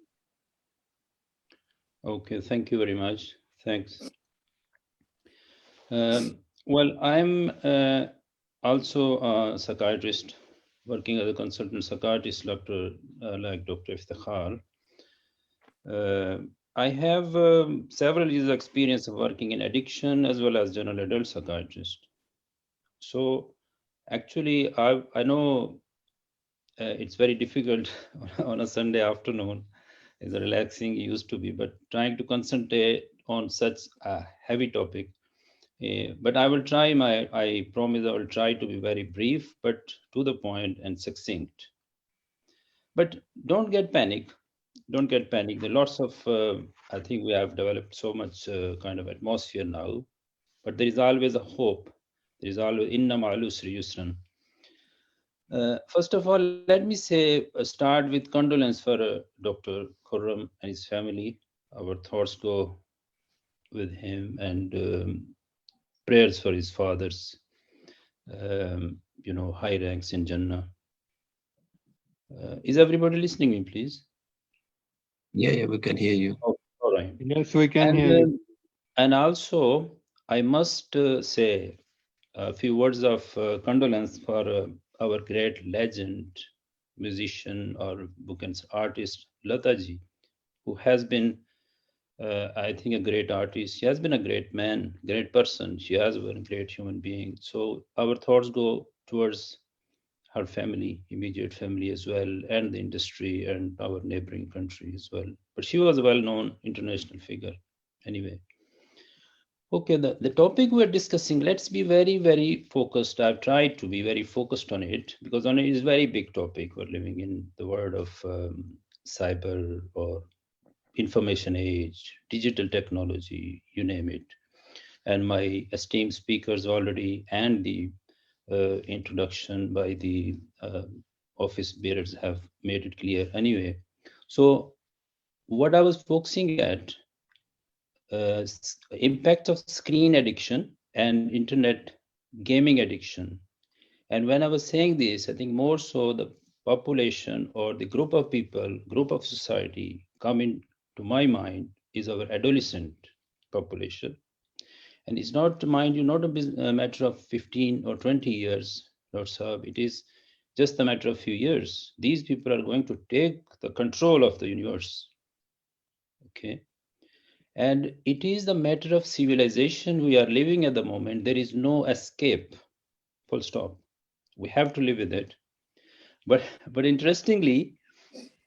Okay, thank you very much. Thanks. Well, I'm also a psychiatrist working as a consultant psychiatrist, like Dr. Iftikhar. I have several years of experience of working in addiction as well as general adult psychiatrist. So actually, I know it's very difficult on a Sunday afternoon. It's relaxing it used to be, but trying to concentrate on such a heavy topic. But I will try I promise I will try to be very brief, but to the point and succinct. But don't get panic. Don't get panic. There are lots of, I think we have developed so much kind of atmosphere now, but there is always a hope. There is always inna ma'al usri yusran. First of all, let me say, start with condolence for Dr. Khurram and his family. Our thoughts go with him, and prayers for his father's, high ranks in Jannah. Is everybody listening me, please? Yeah, we can hear you. Oh, all right. Yes, we can hear you. And also, I must say a few words of condolence for our great legend, musician, or bookends artist, Lataji, who has been, I think, a great artist. She has been a great man, great person. She has been a great human being. So our thoughts go towards her family, immediate family as well, and the industry and our neighboring country as well. But she was a well-known international figure anyway. Okay, the topic we're discussing, let's be very, very focused. I've tried to be very focused on it because on it is a very big topic. We're living in the world of cyber or information age, digital technology, you name it. And my esteemed speakers already and the introduction by the office bearers have made it clear anyway. So what I was focusing at, impact of screen addiction and internet gaming addiction. And when I was saying this, I think more so the population or the group of people, group of society coming to my mind is our adolescent population. And it's not, mind you, not a matter of 15 or 20 years, Lord Saab. It is just a matter of few years. These people are going to take the control of the universe. Okay. And it is the matter of civilization we are living at the moment. There is no escape, full stop. We have to live with it. But interestingly,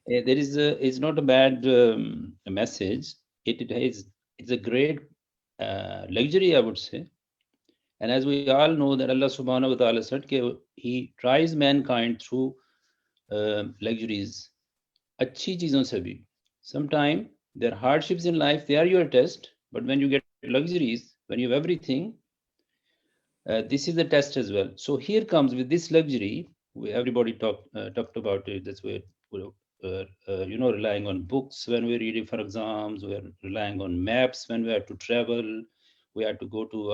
there is it's not a bad message. It's a great luxury, I would say. And as we all know that Allah subhanahu wa ta'ala said, He tries mankind through luxuries. Achhi cheezon se bhi. Sometimes there are hardships in life, they are your test, but when you get luxuries, when you have everything, this is the test as well. So here comes with this luxury, everybody talked about it, that's where relying on books when we're reading for exams, we're relying on maps when we have to travel, we have to go to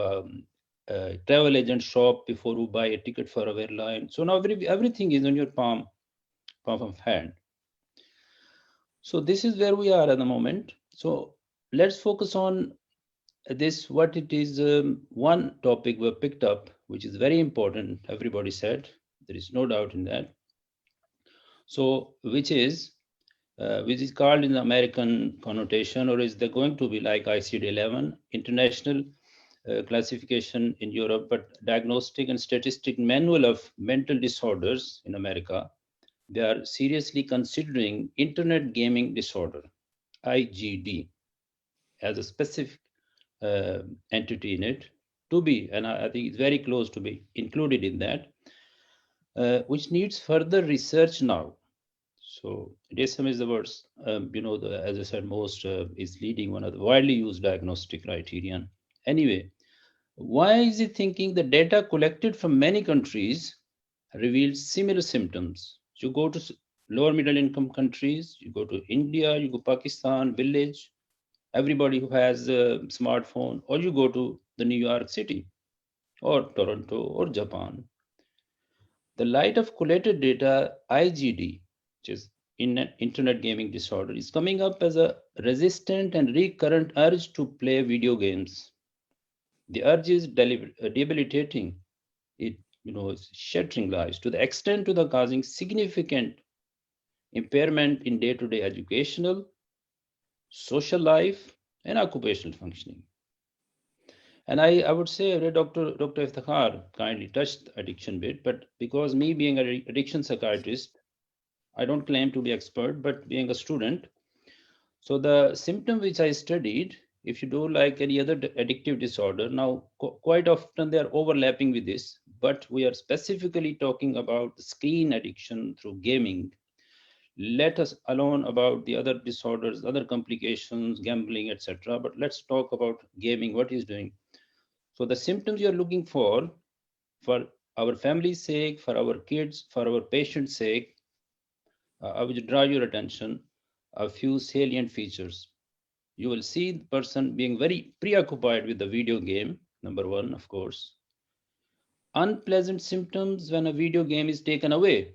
a travel agent shop before we buy a ticket for our airline. So now everything is on your palm of hand. So this is where we are at the moment. So let's focus on this, what it is. One topic we picked up, which is very important, everybody said, there is no doubt in that. So which is called in the American connotation, or is there going to be like ICD-11, international classification in Europe, but Diagnostic and Statistic Manual of Mental Disorders in America. They are seriously considering Internet Gaming Disorder, IGD, as a specific entity in it to be, and I think it's very close to be included in that, which needs further research now. So DSM is the words, as I said, most is leading one of the widely used diagnostic criterion. Anyway, why is it thinking the data collected from many countries reveals similar symptoms? You go to lower middle income countries, you go to India, you go Pakistan, village, everybody who has a smartphone, or you go to the New York City or Toronto or Japan. The light of collated data, IGD, which is Internet Gaming Disorder, is coming up as a resistant and recurrent urge to play video games. The urge is debilitating. It is shattering lives to the extent to the causing significant impairment in day-to-day educational, social life, and occupational functioning. And I would say Dr. Iftikhar kindly touched addiction bit, but because me being an addiction psychiatrist, I don't claim to be expert, but being a student, so the symptom which I studied, if you do like any other addictive disorder, now quite often they are overlapping with this, but we are specifically talking about screen addiction through gaming. Let us alone about the other disorders, other complications, gambling, etc. But let's talk about gaming, what is doing. So the symptoms you're looking for our family's sake, for our kids, for our patient's sake, I would draw your attention a few salient features. You will see the person being very preoccupied with the video game, number one, of course. Unpleasant symptoms when a video game is taken away.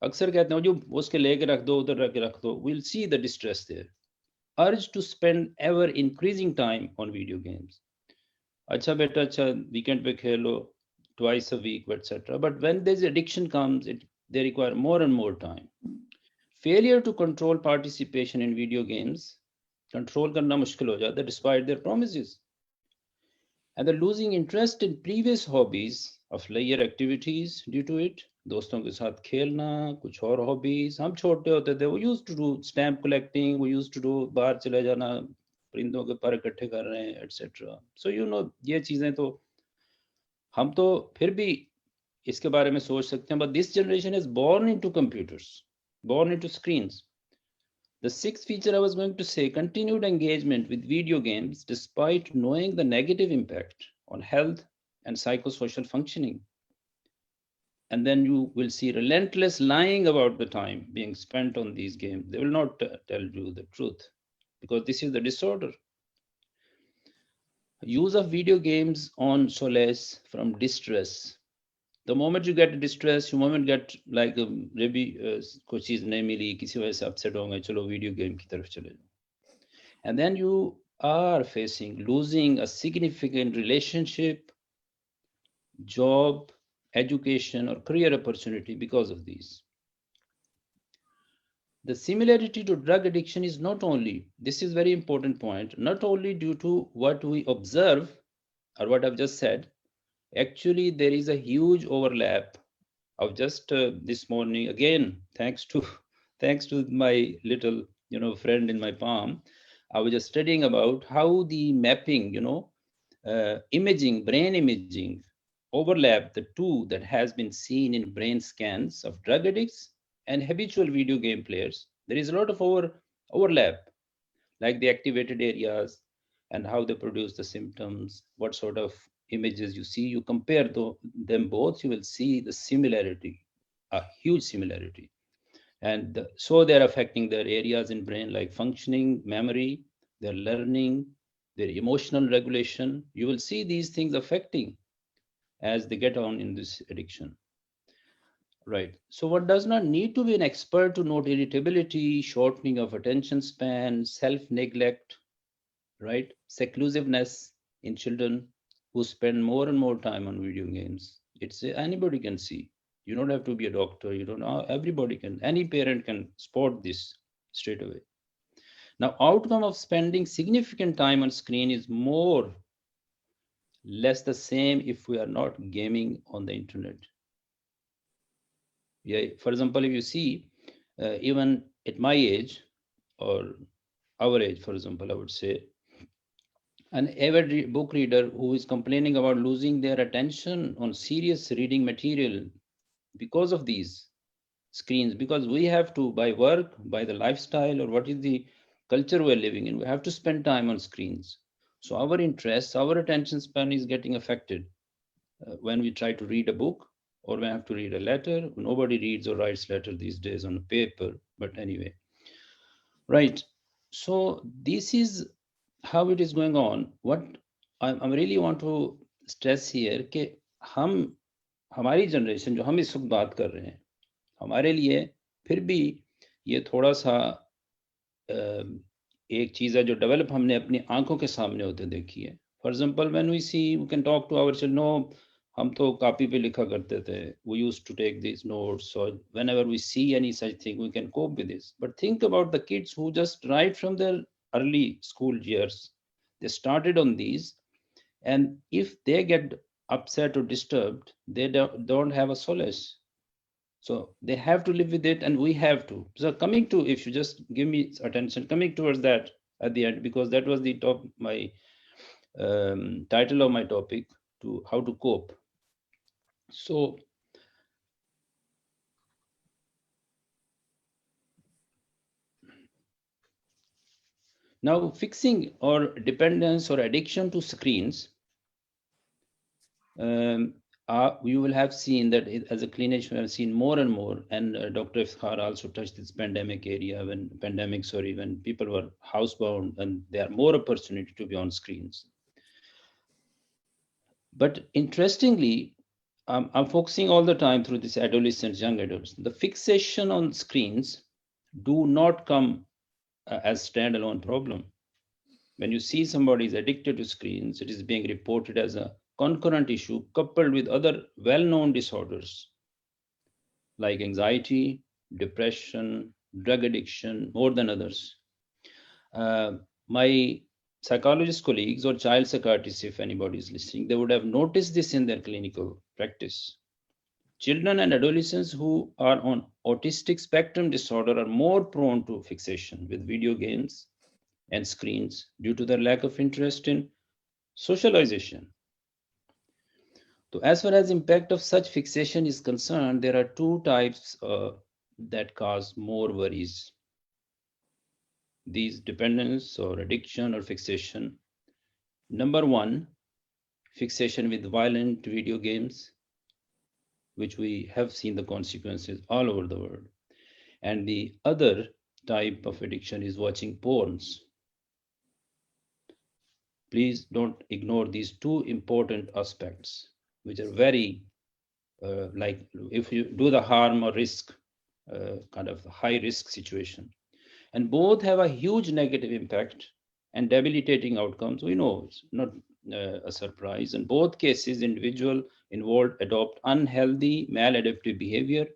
अक्सर कहते हैं जो उसके लेके रख दो उधर रख दो. We'll see the distress there. Urge to spend ever increasing time on video games. अच्छा बेटा अच्छा weekend पे खेलो, twice a week, etc. But when this addiction comes, they require more and more time. Failure to control participation in video games, control करना मुश्किल हो जाता है despite their promises. And the losing interest in previous hobbies of leisure activities due to it. दोस्तों के साथ खेलना, कुछ और hobbies. हम छोटे होते थे, we used to do stamp collecting, we used to do बाहर चले जाना, परिंदों के पर इकट्ठे कर रहे हैं, etc. So you know ये चीजें तो हम तो फिर भी इसके बारे में सोच सकते हैं. But this generation is born into computers, born into screens. The sixth feature I was going to say, continued engagement with video games despite knowing the negative impact on health and psychosocial functioning. And then you will see relentless lying about the time being spent on these games. They will not tell you the truth because this is the disorder. Use of video games on solace from distress. The moment you get distressed, you moment get like maybe कुछ चीज नहीं मिली, किसी वजह से upset होंगे, चलो video game की तरफ चले जाओ. And then you are facing losing a significant relationship, job, education, or career opportunity because of these. The similarity to drug addiction is not only, this is very important point, not only due to what we observe or what I've just said. Actually, there is a huge overlap of just this morning, again, thanks to my little, friend in my palm, I was just studying about how the mapping, imaging, brain imaging, overlap the two that has been seen in brain scans of drug addicts and habitual video game players. There is a lot of overlap, like the activated areas and how they produce the symptoms, what sort of images you see, you compare them both, you will see the similarity, a huge similarity. And so they're affecting their areas in brain like functioning, memory, their learning, their emotional regulation. You will see these things affecting as they get on in this addiction. Right. So one does not need to be an expert to note irritability, shortening of attention span, self-neglect, right? Seclusiveness in children who spend more and more time on video games. Anybody can see. You don't have to be a doctor. You don't know. Everybody can. Any parent can spot this straight away. Now, outcome of spending significant time on screen is more, less the same if we are not gaming on the internet. Yeah. For example, if you see, even at my age or our age, for example, I would say, an avid book reader who is complaining about losing their attention on serious reading material because of these screens, because we have to, by work, by the lifestyle, or what is the culture we're living in, we have to spend time on screens. So our interests, our attention span is getting affected when we try to read a book or we have to read a letter. Nobody reads or writes letter these days on paper, but anyway. Right. So this is how it is going on. What I really want to stress here कि हमारी generation जो हम इस वक्त बात कर रहे हैं, हमारे लिए फिर भी ये थोड़ा सा एक चीज़ है जो develop हमने अपनी आंखों के सामने होते देखी है. For example, when we see, we can talk to our children, no, हम तो copy पे लिखा करते थे. We used to take these notes. So whenever we see any such thing, we can cope with this. But think about the kids who just right from their early school years, they started on these. And if they get upset or disturbed, they don't have a solace. So they have to live with it, and we have to. So coming to, if you just give me attention, coming towards that at the end, because that was the top, my title of my topic, to how to cope. So now fixing or dependence or addiction to screens, you will have seen that as a clinician, we have seen more and more, and Dr. Iftikhar also touched this pandemic area, when people were housebound, and there are more opportunity to be on screens. But interestingly, I'm focusing all the time through this adolescents, young adults. The fixation on screens do not come as standalone problem. When you see somebody is addicted to screens, it is being reported as a concurrent issue coupled with other well-known disorders like anxiety, depression, drug addiction, more than others. My psychologist colleagues or child psychiatrists, if anybody is listening, they would have noticed this in their clinical practice. Children and adolescents who are on autistic spectrum disorder are more prone to fixation with video games and screens due to their lack of interest in socialization. So as far as impact of such fixation is concerned, there are two types that cause more worries. These dependence or addiction or fixation. Number one, fixation with violent video games, which we have seen the consequences all over the world. And the other type of addiction is watching porns. Please don't ignore these two important aspects, which are very, like if you do the harm or risk, kind of high risk situation. And both have a huge negative impact and debilitating outcomes. We know it's not a surprise. In both cases, individual involved adopt unhealthy maladaptive behavior,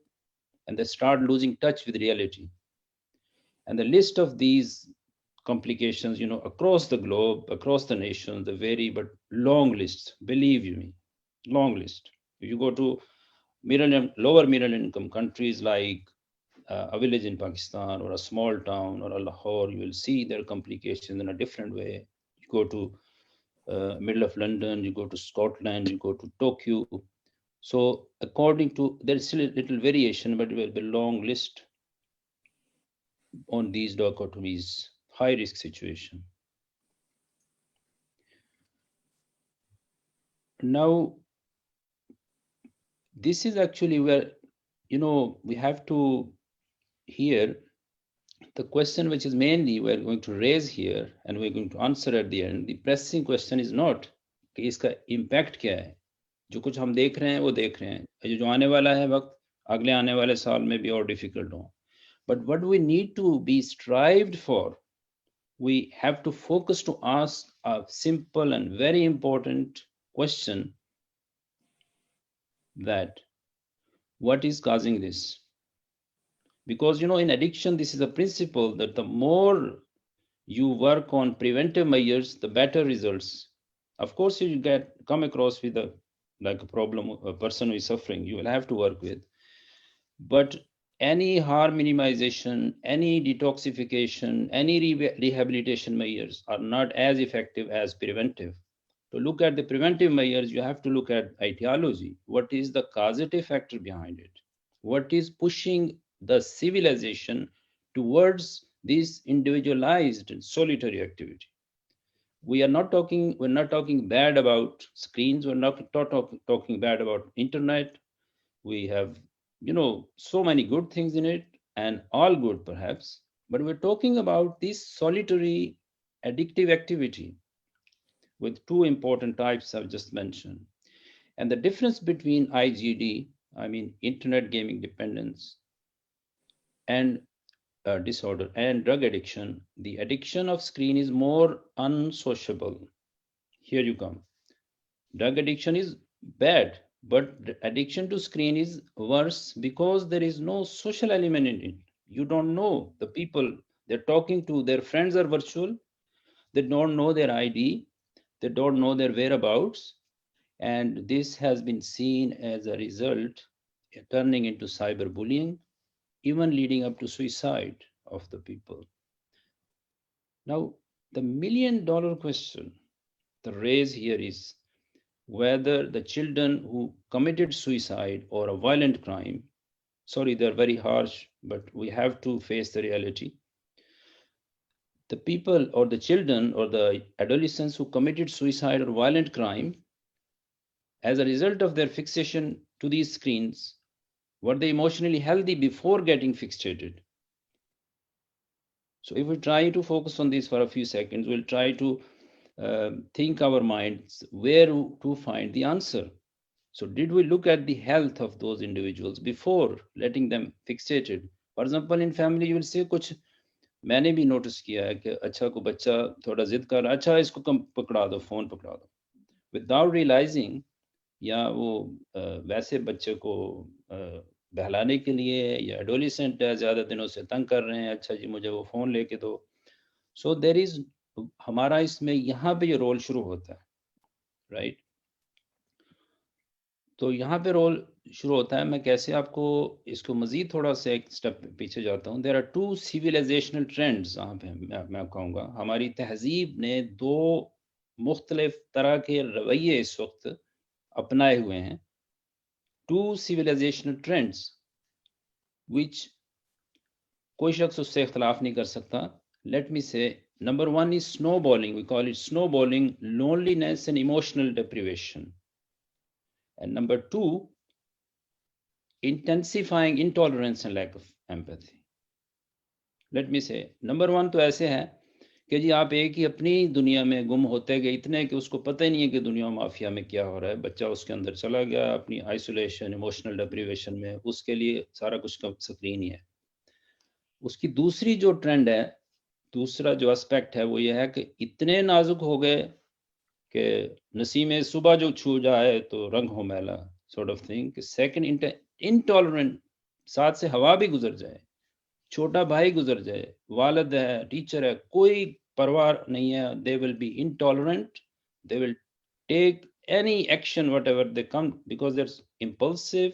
and they start losing touch with reality. And the list of these complications, across the globe, across the nation, they vary, but long lists, believe you me, long list. If you go to lower middle income countries like a village in Pakistan or a small town or a Lahore, you will see their complications in a different way. You go to middle of London, you go to Scotland, you go to Tokyo. So according to, there's still a little variation, but it will be a long list on these dichotomies, high risk situation. Now, this is actually where, we have to hear the question which is mainly we're going to raise here and we're going to answer at the end. The pressing question is not कि इसका impact क्या है. जो कुछ हम देख रहे हैं वो देख रहे हैं, जो आने वाला है वक्त अगले आने वाले साल में भी और difficult हो. But what we need to be strived for, we have to focus to ask a simple and very important question, that what is causing this? Because, in addiction, this is a principle that the more you work on preventive measures, the better results. Of course, you come across with a problem, a person who is suffering, you will have to work with. But any harm minimization, any detoxification, any rehabilitation measures are not as effective as preventive. To look at the preventive measures, you have to look at etiology. What is the causative factor behind it? What is pushing the civilization towards this individualized and solitary activity? We're not talking bad about screens. We're not talking bad about internet. We have, so many good things in it, and all good perhaps, but we're talking about this solitary addictive activity with two important types I've just mentioned. And the difference between IGD, internet gaming dependence, and disorder and drug addiction, the addiction of screen is more unsociable. Here you come. Drug addiction is bad. But the addiction to screen is worse because there is no social element in it. You don't know the people they're talking to, their friends are virtual, they don't know their ID, they don't know their whereabouts. And this has been seen as a result turning into cyberbullying, even leading up to suicide of the people. Now, the million-dollar question, the raise here is whether the children who committed suicide or a violent crime, sorry, they're very harsh, but we have to face the reality. The people or the children or the adolescents who committed suicide or violent crime, as a result of their fixation to these screens, were they emotionally healthy before getting fixated? So if we try to focus on this for a few seconds, we'll try to think our minds where to find the answer. So did we look at the health of those individuals before letting them fixated? For example, in family, you will say, कुछ मैंने भी notice किया है कि अच्छा को बच्चा थोड़ा जिद कर रहा है, अच्छा इसको कम पकड़ा दो, फोन पकड़ा दो, without realizing, या वो वैसे बच्चे को बहलाने के लिए या एडोलेसेंट है, ज्यादा दिनों से तंग कर रहे हैं, अच्छा जी मुझे वो फोन लेके दो. सो देयर इज, हमारा इसमें यहाँ पे ये रोल शुरू होता है, राइट? तो यहाँ पे रोल शुरू होता है. मैं कैसे आपको इसको मजीद थोड़ा सा एक स्टेप पीछे जाता हूँ. There are two civilizational trends. यहाँ पे मैं कहूँगा हमारी तहजीब ने दो मुख्तलिफ तरह के रवैये इस वक्त अपनाए हुए हैं. टू सिविलाइजेशनल ट्रेंड्स विच कोई शख्स उससे इख्तलाफ नहीं कर सकता. लेट मी से, number one is snowballing. We call it snowballing, loneliness and emotional deprivation. And number two, intensifying intolerance and lack of empathy. Let me say, number one तो ऐसे है कि जी आप एक ही अपनी दुनिया में गुम होते गए इतने कि उसको पता ही नहीं है कि दुनिया माफिया में क्या हो रहा है. बच्चा उसके अंदर चला गया अपनी आइसोलेशन, इमोशनल डिप्रिवेशन में, उसके लिए सारा कुछ स्क्रीन ही है. उसकी दूसरी जो ट्रेंड है, दूसरा जो एस्पेक्ट है वो ये है कि इतने नाजुक हो गए कि नसीमे सुबह जो छू जाए तो रंग हो मैला, sort of thing. Second, intolerant, साथ से हवा भी गुजर जाए, छोटा भाई गुजर जाए, वालिद है, टीचर है, कोई परवाह नहीं है. They will be intolerant, they will take any action whatever they come because they are impulsive.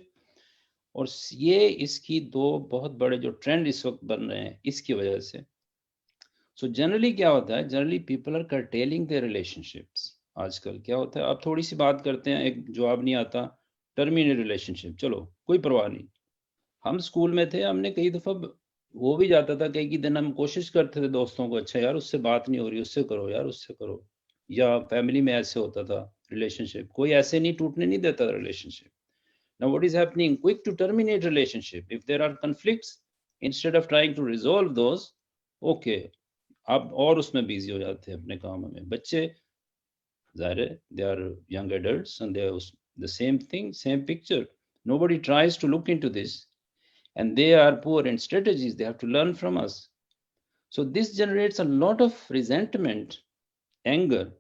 और ये इसकी दो बहुत बड़े जो ट्रेंड इस वक्त बन रहे हैं इसकी वजह से. सो जनरली क्या होता है, generally people are curtailing their relationships. आजकल क्या होता है, आप थोड़ी सी बात करते हैं, एक जवाब नहीं आता, टर्मिनेट रिलेशनशिप, चलो कोई परवाह नहीं. हम स्कूल में थे, हमने कई दफ़ा वो भी जाता था, कई दिन हम कोशिश करते थे दोस्तों को, अच्छा यार उससे बात नहीं हो रही, उससे करो यार, उससे करो. या फैमिली में ऐसे होता था रिलेशनशिप, कोई ऐसे नहीं टूटने नहीं देता relationship. Now what is happening? Quick to terminate relationship. If there are conflicts, instead of trying to resolve those, okay, आप और उसमें बिजी हो जाते हैं अपने कामों में. बच्चे ज़ाहिर है, they are young adults and they are the same thing, same picture. Nobody tries to look into this, and they are poor in strategies. They have to learn from us. So this generates a lot of resentment, anger,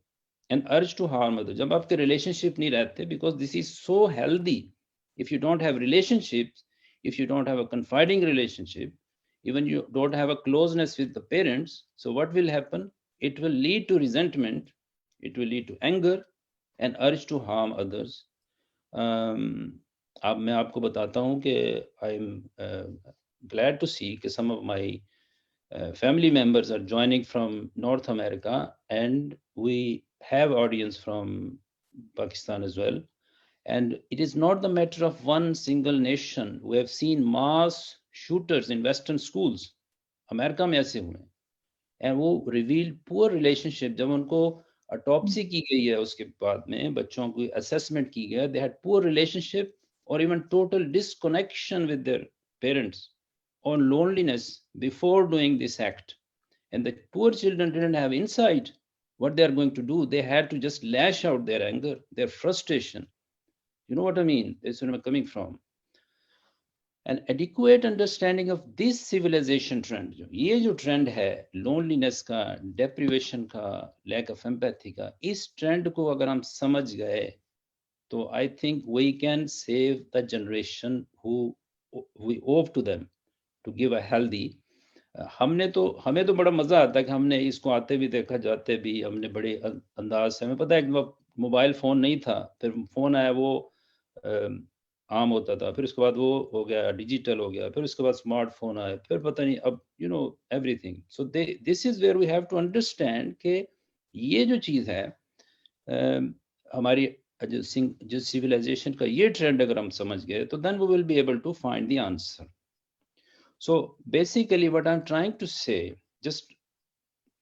and urge to harm others. जब आपके relationship नहीं रहते, because this is so healthy. If you don't have relationships, if you don't have a confiding relationship, even you don't have a closeness with the parents, so what will happen? It will lead to resentment, it will lead to anger and urge to harm others. अब मैं आपको बताता हूँ कि I am glad to see कि some of my family members are joining from North America, and we have audience from Pakistan as well. And it is not the matter of one single nation. We have seen mass shooters in Western schools. America में ऐसे हुए. And वो reveal poor relationship. जब उनको autopsy की गई है उसके बाद में बच्चों को assessment की गया, they had poor relationship or even total disconnection with their parents, or loneliness before doing this act. And the poor children didn't have insight what they are going to do. They had to just lash out their anger, their frustration. You know what I mean? That's where I'm coming from. An adequate understanding of this civilization trend, ये जो trend है loneliness का, deprivation का, lack of empathy का, इस trend को अगर हम समझ गए, So I think we can save the generation who we owe to them to give a healthy. हमें तो बड़ा मजा आता है कि हमने इसको आते भी देखा, जाते भी, हमने बड़े अंदाज से, हमें पता है कि मोबाइल फोन नहीं था, फिर फोन आया, वो आम होता था, फिर उसके बाद वो हो गया डिजिटल हो गया, फिर उसके बाद स्मार्टफोन आया, फिर पता नहीं अब everything. So this is where we have to understand कि ये जो चीज है हमारी जो सिविलाइजेशन का ये ट्रेंड अगर हम समझ गए, तो then we will be able to find the answer. So basically what I'm trying to say, just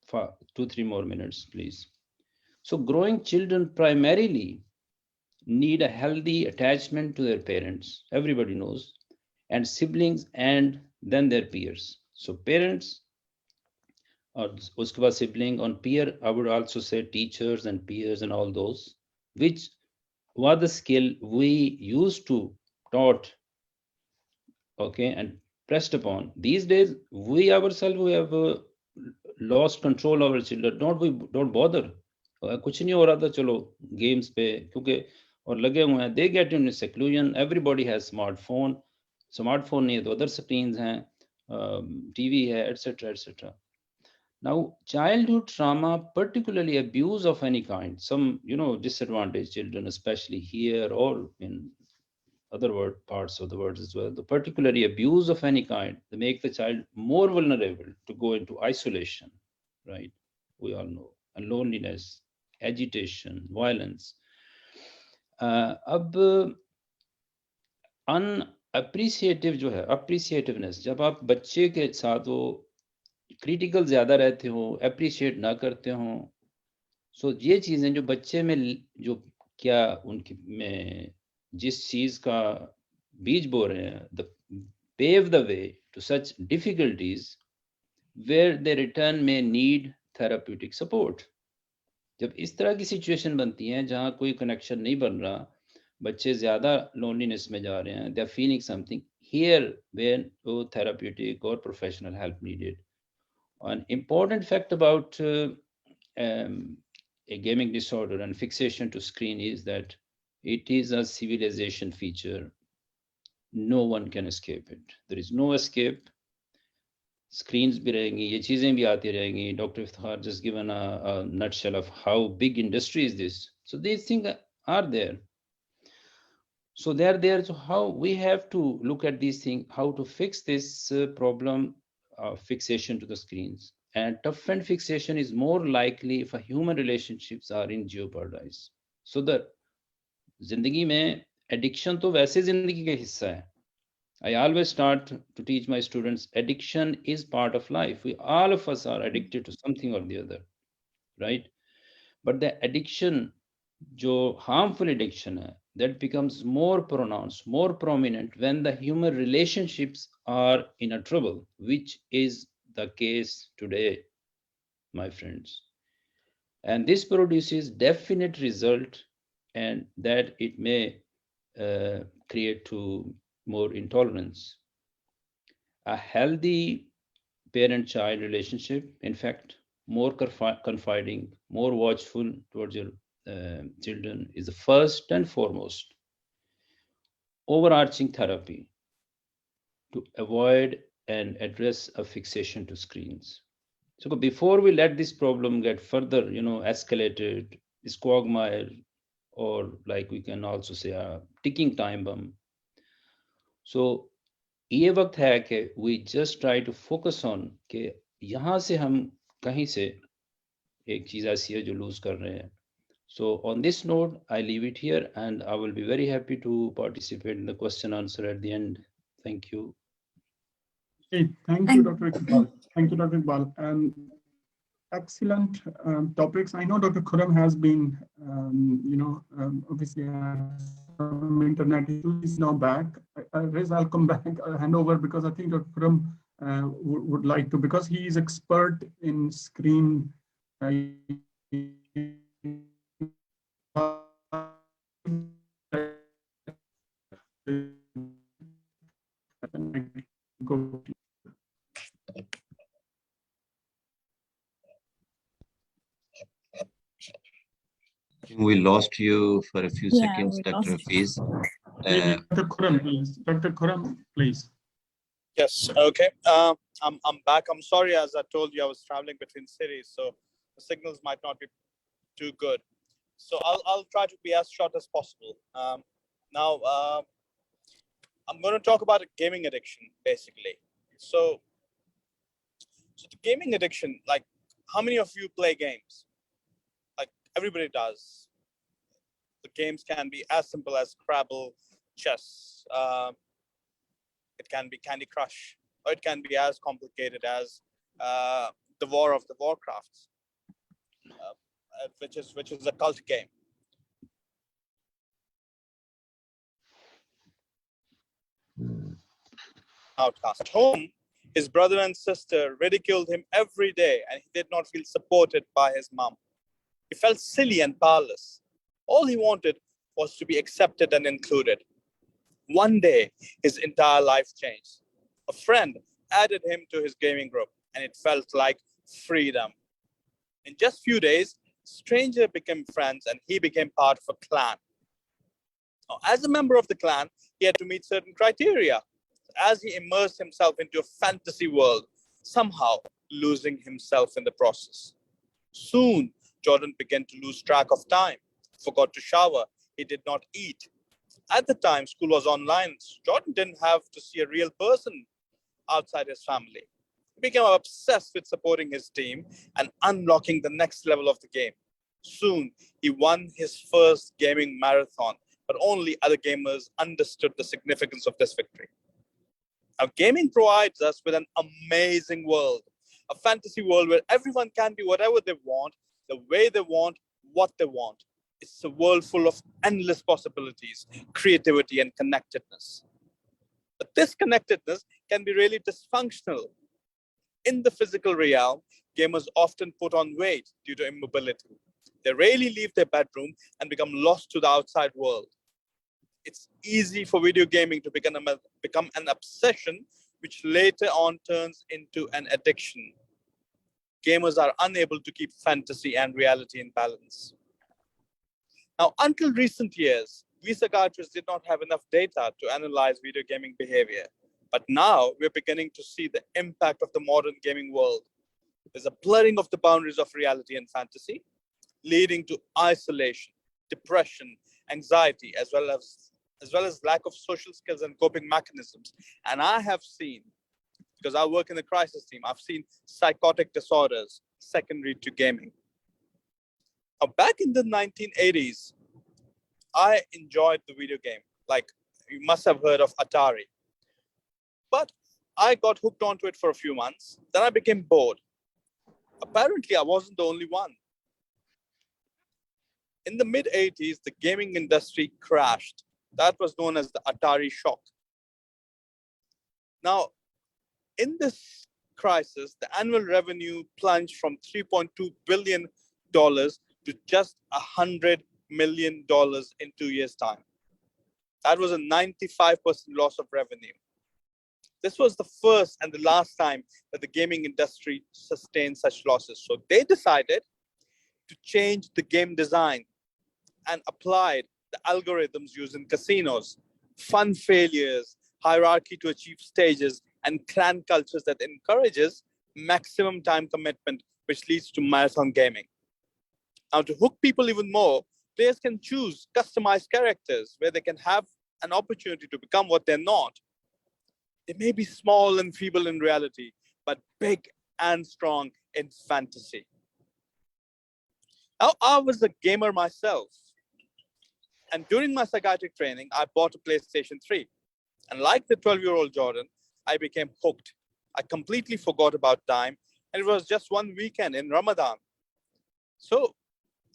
for 2-3 more minutes, please. So growing children primarily need a healthy attachment to their parents, everybody knows, and siblings, and then their peers. So parents, or uske baad sibling, on peer, I would also say teachers and peers and all those, which were the skill we used to taught, okay, and pressed upon. These days, we ourselves, we have lost control of our children. Don't bother. कुछ नहीं हो रहा था, चलो games पे, क्योंकि और लगे हुए हैं. They get in seclusion. Everybody has smartphone. Smartphone नहीं है तो other screens हैं, TV है, etc., etc. Now, childhood trauma, particularly abuse of any kind, some disadvantaged children, especially here or in other parts of the world as well, the particularly abuse of any kind, they make the child more vulnerable to go into isolation, right? We all know, and loneliness, agitation, violence. अब unappreciative जो है, appreciativeness, जब आप बच्चे के साथ वो critical ज़्यादा रहते हो, appreciate ना करते हो, so ये चीज़ें जो बच्चे में जो क्या उनकी में जिस चीज का बीज बो रहे हैं, pave the way to such difficulties where they return may need therapeutic support. जब इस तरह की सिचुएशन बनती है जहां कोई कनेक्शन नहीं बन रहा, बच्चे ज्यादा लोनलीनेस में जा रहे हैं, they are feeling something, here when therapeutic or professional help needed. An important fact about a gaming disorder and fixation to screen is that it is a civilization feature. No one can escape it. There is no escape. Screens bhi rahengi, ye cheezein bhi aati rahengi. Dr. Iftikhar just given a nutshell of how big industry is this. So these things are there. So they are there. So how we have to look at these things, how to fix this problem of fixation to the screens. And toughened fixation is more likely if human relationships are in jeopardize. So that जिंदगी में addiction तो वैसे जिंदगी का हिस्सा है. I always start to teach my students, addiction is part of life. All of us are addicted to something or the other, right? But the addiction, जो harmful addiction है, that becomes more pronounced, more prominent when the human relationships are in a trouble, which is the case today, my friends. And this produces definite result, and that it may create to more intolerance. A healthy parent-child relationship, in fact, more confiding, more watchful towards your children, is the first and foremost overarching therapy to avoid and address a fixation to screens. So before we let this problem get further, escalated, this quagmire, or like we can also say a ticking time bomb. So ये वक्त है कि we just try to focus on कि यहाँ से हम कहीं से एक चीज ऐसी है जो lose कर रहे हैं. So on this note, I leave it here, and I will be very happy to participate in the question answer at the end. Thank you. Okay, thank you, Dr. Iqbal. Thank you, Dr. Iqbal. Excellent topics. I know Dr. Khurram has been, obviously some internet issues. He's now back. Riz, I'll come back, hand over, because I think Dr. Khurram would like to, because he is expert in screen. We lost you for a few Yeah, seconds, we Dr. lost. Hafiz. Dr. Khurram, please. Dr. Khurram, please. Yes. Okay. I'm back. I'm sorry, as I told you, I was traveling between cities, so the signals might not be too good. So I'll try to be as short as possible. Now, I'm going to talk about gaming addiction, basically. So the gaming addiction, like, how many of you play games? Like, everybody does. The games can be as simple as Scrabble, chess. It can be Candy Crush, or it can be as complicated as the War of the Warcrafts, which is a cult game. Outcast. At home, his brother and sister ridiculed him every day, and he did not feel supported by his mom. He felt silly and powerless. All he wanted was to be accepted and included. One day, his entire life changed. A friend added him to his gaming group, and it felt like freedom. In just a few days, strangers became friends, and he became part of a clan. Now, as a member of the clan, he had to meet certain criteria. As he immersed himself into a fantasy world, somehow losing himself in the process. Soon, Jordan began to lose track of time, forgot to shower, he did not eat. At the time, school was online. Jordan didn't have to see a real person outside his family. He became obsessed with supporting his team and unlocking the next level of the game. Soon, he won his first gaming marathon, but only other gamers understood the significance of this victory. Now, gaming provides us with an amazing world, a fantasy world where everyone can be whatever they want, the way they want, what they want. It's a world full of endless possibilities, creativity, and connectedness. But this connectedness can be really dysfunctional. In the physical realm, gamers often put on weight due to immobility. They rarely leave their bedroom and become lost to the outside world. It's easy for video gaming to become an obsession, which later on turns into an addiction. Gamers are unable to keep fantasy and reality in balance. Now, until recent years, we psychiatrists did not have enough data to analyze video gaming behavior. But now we're beginning to see the impact of the modern gaming world. There's a blurring of the boundaries of reality and fantasy, leading to isolation, depression, anxiety, as well as lack of social skills and coping mechanisms. And I have seen, because I work in the crisis team, I've seen psychotic disorders secondary to gaming. Now, back in the 1980s, I enjoyed the video game. Like, you must have heard of Atari. But I got hooked onto it for a few months. Then I became bored. Apparently, I wasn't the only one. In the mid-80s, the gaming industry crashed. That was known as the Atari Shock. Now, in this crisis, the annual revenue plunged from $3.2 billion to just $100 million in 2 years' time. That was a 95% loss of revenue. This was the first and the last time that the gaming industry sustained such losses. So they decided to change the game design and applied the algorithms used in casinos, fun failures, hierarchy to achieve stages, and clan cultures that encourages maximum time commitment, which leads to marathon gaming. Now, to hook people even more, players can choose customized characters where they can have an opportunity to become what they're not. They may be small and feeble in reality, but big and strong in fantasy. Now, I was a gamer myself. And during my psychiatric training, I bought a PlayStation 3. And like the 12-year-old Jordan, I became hooked. I completely forgot about time. And it was just one weekend in Ramadan. So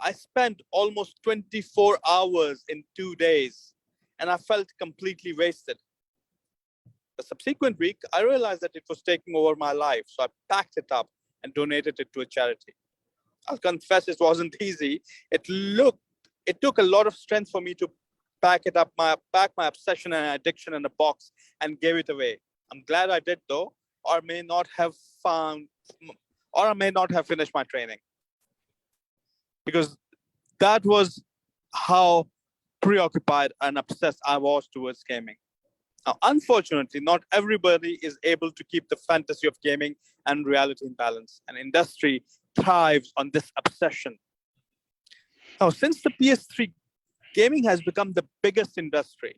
I spent almost 24 hours in 2 days. And I felt completely wasted. The subsequent week, I realized that it was taking over my life. So I packed it up and donated it to a charity. I'll confess it wasn't easy. It took a lot of strength for me to pack my obsession and addiction in a box and gave it away. I'm glad I did though, or I may not have finished my training. Because that was how preoccupied and obsessed I was towards gaming. Now, unfortunately, not everybody is able to keep the fantasy of gaming and reality in balance. An industry thrives on this obsession. Now, since the PS3, gaming has become the biggest industry,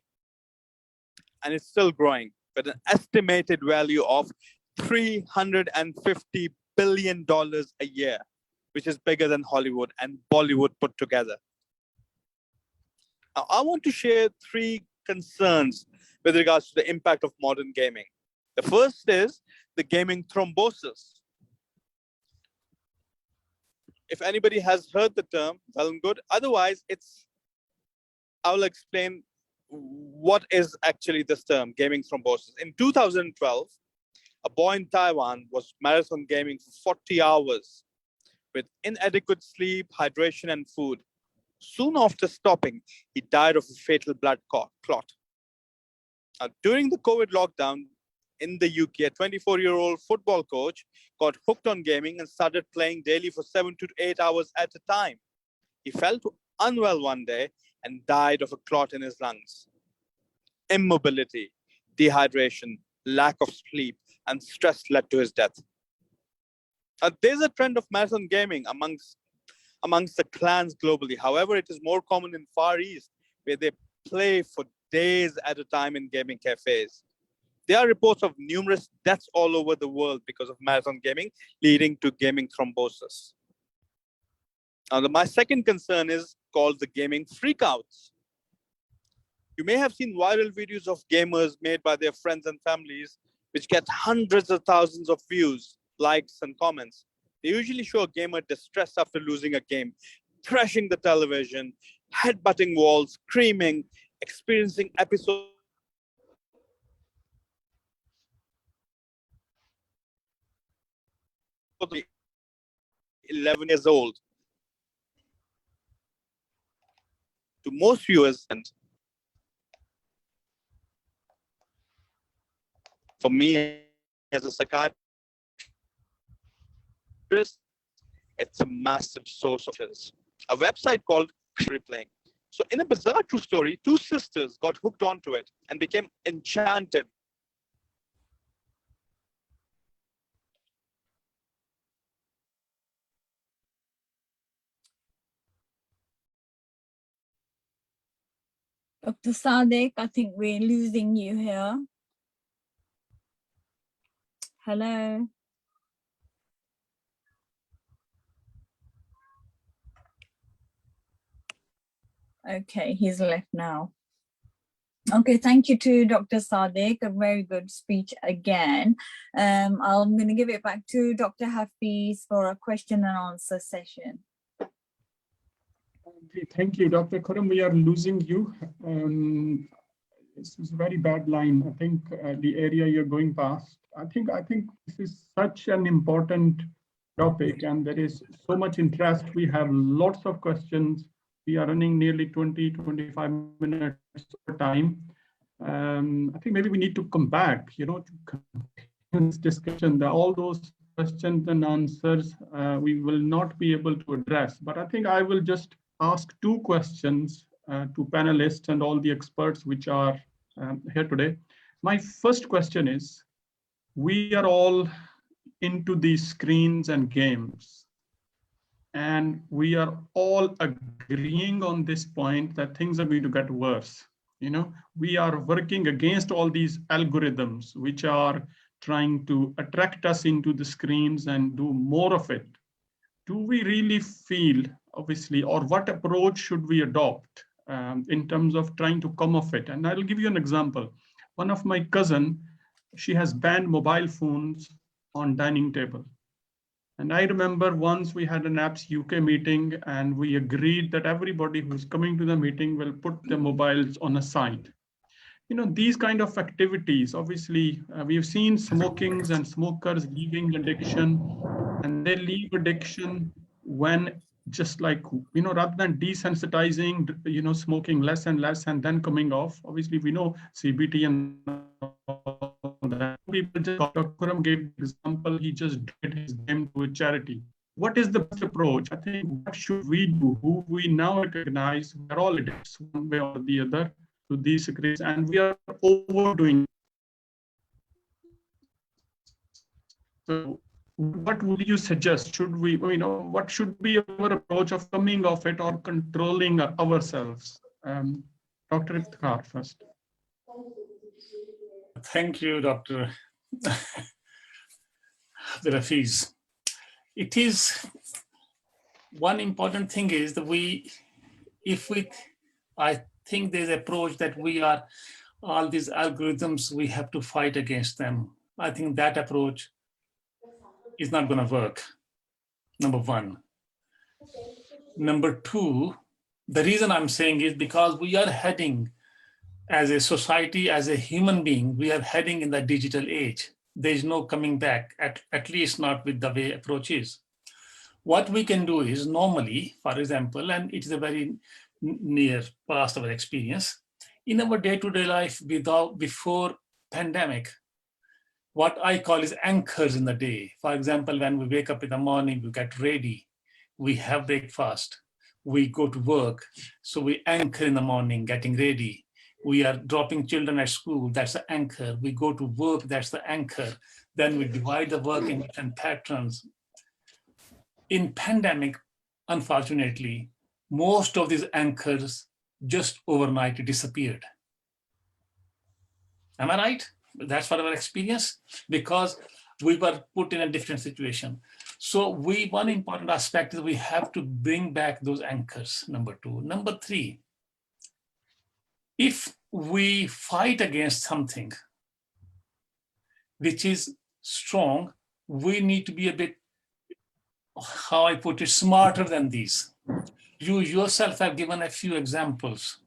and it's still growing with an estimated value of $350 billion a year, which is bigger than Hollywood and Bollywood put together. Now, I want to share 3 concerns with regards to the impact of modern gaming. The first is the gaming thrombosis. If anybody has heard the term, well and good. Otherwise, I will explain what is actually this term, gaming thrombosis. In 2012, a boy in Taiwan was marathon gaming for 40 hours with inadequate sleep, hydration, and food. Soon after stopping, he died of a fatal blood clot. Now, during the COVID lockdown in the UK, a 24-year-old football coach got hooked on gaming and started playing daily for 7 to 8 hours at a time. He felt unwell one day and died of a clot in his lungs. Immobility, dehydration, lack of sleep, and stress led to his death. There's a trend of marathon gaming amongst the clans globally. However, it is more common in Far East, where they play for days at a time in gaming cafes. There are reports of numerous deaths all over the world because of marathon gaming, leading to gaming thrombosis. Now, my second concern is called the gaming freakouts. You may have seen viral videos of gamers made by their friends and families, which get hundreds of thousands of views, likes, and comments. They usually show a gamer distressed after losing a game, thrashing the television, headbutting walls, screaming, experiencing episodes 11 years old. To most viewers, and for me as a psychiatrist, it's a massive source of this. A website called Replaying. So in a bizarre true story, 2 sisters got hooked onto it and became enchanted. Dr. Sadek, I think we're losing you here. Hello. Okay, he's left now. Okay, thank you to Dr. Sadek, a very good speech again. I'm going to give it back to Dr. Hafiz for a question and answer session. Okay, thank you, Dr. Khurram. We are losing you. This is a very bad line. I think the area you're going past. I think this is such an important topic, and there is so much interest. We have lots of questions. We are running nearly 20-25 minutes per time. I think maybe we need to come back, to continue this discussion. All those questions and answers we will not be able to address. But I think I will just ask 2 questions to panelists and all the experts which are here today. My first question is, we are all into these screens and games, and we are all agreeing on this point that things are going to get worse. We are working against all these algorithms which are trying to attract us into the screens and do more of it. Do we really feel, obviously, or what approach should we adopt in terms of trying to come off it? And I'll give you an example. One of my cousin, she has banned mobile phones on dining table. And I remember once we had an APPSUK meeting, and we agreed that everybody who's coming to the meeting will put their mobiles on a side. These kind of activities, obviously, we've seen smokings and smokers leaving addiction, and they leave addiction when just like, rather than desensitizing, smoking less and less and then coming off. Obviously, we know CBT and all that. People just, Dr. Khurram gave the example, he just did his game to a charity. what is the best approach? I think what should we do? Who we now recognize we're all addicts one way or the other to these screens, and we are overdoing. So what would you suggest? Should we, what should be our approach of coming off it or controlling ourselves? Dr. Iftikhar first. Thank you, Dr. Rafiz. It is one important thing is that I think there's an approach that we are, all these algorithms, we have to fight against them. I think that approach is not going to work, number one. Number two, the reason I'm saying is because we are heading as a society, as a human being, we are heading in the digital age. There's no coming back, at least not with the way approach is. What we can do is normally, for example, and it's a very near past our experience, in our day-to-day life before pandemic, what I call is anchors in the day. For example, when we wake up in the morning, we get ready, we have breakfast, we go to work. So we anchor in the morning, getting ready. We are dropping children at school, that's the anchor. We go to work, that's the anchor. Then we divide the work in different patterns. In pandemic, unfortunately, most of these anchors just overnight disappeared. Am I right? That's what our experience, because we were put in a different situation. So one important aspect is we have to bring back those anchors, number two. Number three, if we fight against something which is strong, we need to be a bit, how I put it, smarter than these. You yourself have given a few examples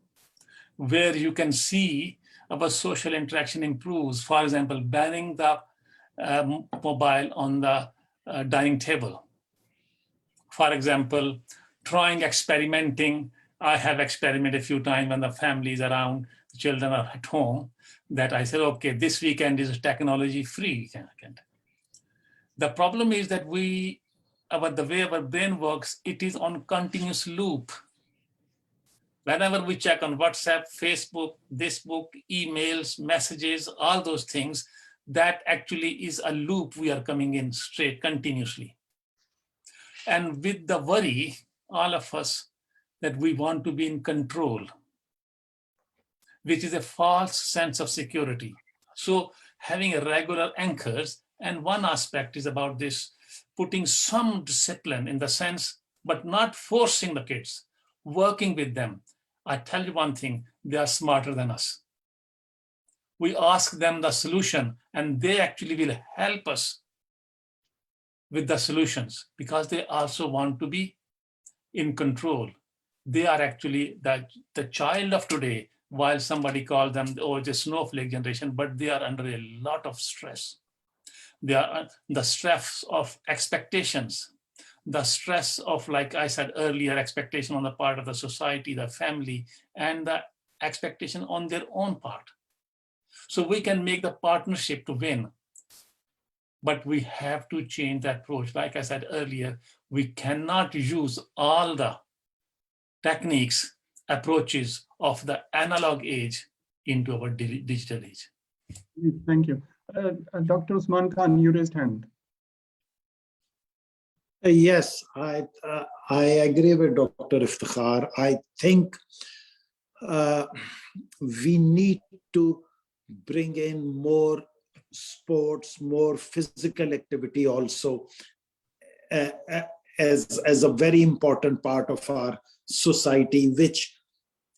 where you can see our social interaction improves. For example, banning the mobile on the dining table. For example, experimenting. I have experimented a few times when the family is around, the children are at home, that I said, okay, this weekend is technology free weekend. The problem is that the way our brain works, it is on continuous loop. Whenever we check on WhatsApp, Facebook, this book, emails, messages, all those things, that actually is a loop we are coming in straight continuously. And with the worry, all of us, that we want to be in control, which is a false sense of security. So having a regular anchors, and one aspect is about this, putting some discipline in the sense, but not forcing the kids, working with them. I tell you one thing, they are smarter than us. We ask them the solution and they actually will help us with the solutions because they also want to be in control. They are actually the child of today, while somebody calls them, oh, the snowflake generation, but they are under a lot of stress. They are the stress of expectations, the stress of, like I said earlier, expectation on the part of the society, the family, and the expectation on their own part. So we can make the partnership to win, but we have to change the approach. Like I said earlier, we cannot use all the techniques, approaches of the analog age into our digital age. Thank you. Dr. Usman Khan, you raised hand. Yes, I agree with Dr. Iftikhar. I think we need to bring in more sports, more physical activity also as a very important part of our society, which,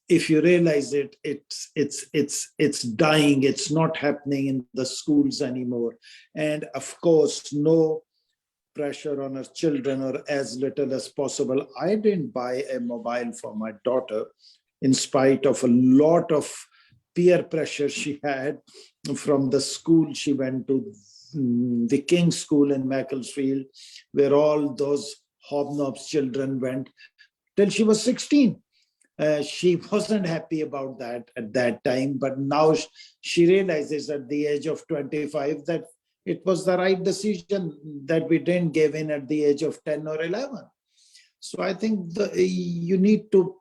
if you realize it, it's dying. It's not happening in the schools anymore. And of course, no pressure on our children, or as little as possible. I didn't buy a mobile for my daughter in spite of a lot of peer pressure she had from the school. She went to the King's School in Macclesfield, where all those hobnobs children went till she was 16. She wasn't happy about that at that time, but now she realizes at the age of 25 that it was the right decision that we didn't give in at the age of 10 or 11. So I think you need to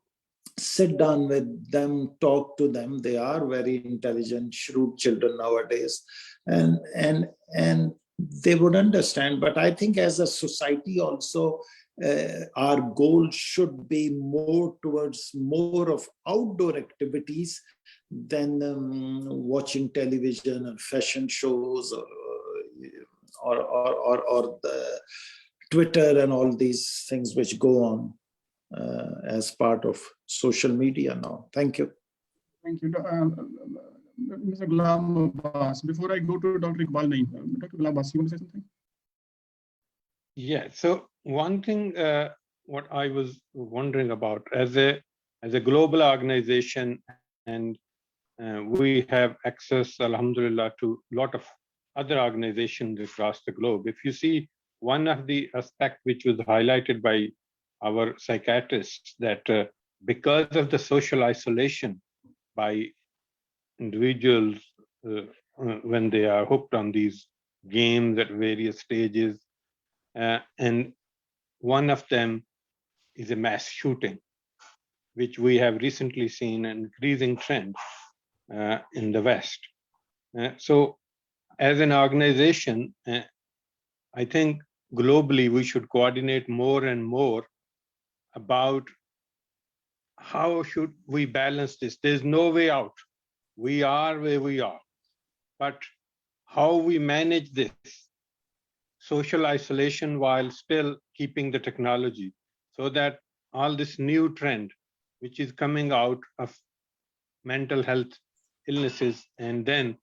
sit down with them, talk to them. They are very intelligent, shrewd children nowadays, and they would understand. But I think as a society also, our goal should be more towards more of outdoor activities than watching television and fashion shows or the Twitter and all these things which go on as part of social media now. Thank you. Thank you. Mr. Ghulam Abbas, before I go to Dr. Iqbal Naeem, Dr. Ghulam Abbas, you want to say something? Yeah, so one thing what I was wondering about, as a global organization, and we have access, alhamdulillah, to a lot of other organizations across the globe. If you see, one of the aspects which was highlighted by our psychiatrists, that because of the social isolation by individuals when they are hooked on these games at various stages, and one of them is a mass shooting, which we have recently seen an increasing trend in the West. So as an organization, I think globally we should coordinate more and more about how should we balance this. There's no way out. We are where we are. But how we manage this social isolation while still keeping the technology, so that all this new trend, which is coming out of mental health illnesses, and then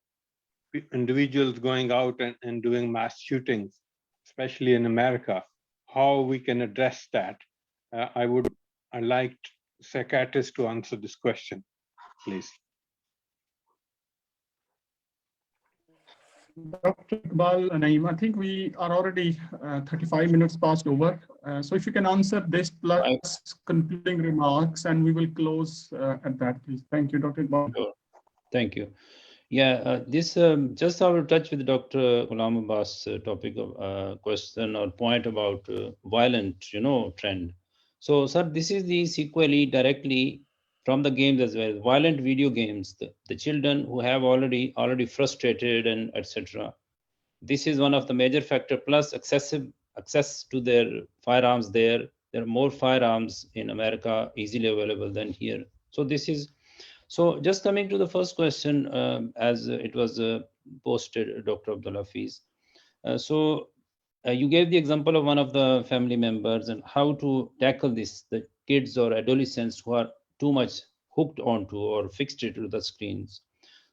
individuals going out and doing mass shootings, especially in America, how we can address that. I'd like psychiatrists to answer this question, please. Dr. Iqbal Naeem, I think we are already 35 minutes past over. So if you can answer this plus concluding remarks, and we will close at that, please. Thank you, Dr. Iqbal. Sure. Thank you. Yeah, this just I will touch with Dr. Ghulam Abbas' topic of question or point about violent, trend. So, sir, this is the sequelae directly from the games as well. Violent video games, the children who have already frustrated and etc. This is one of the major factor. Plus access to their firearms there. There are more firearms in America easily available than here. So this is. So just coming to the first question, as it was posted, Dr. Abdul Hafiz. You gave the example of one of the family members and how to tackle this, the kids or adolescents who are too much hooked onto or fixated to the screens.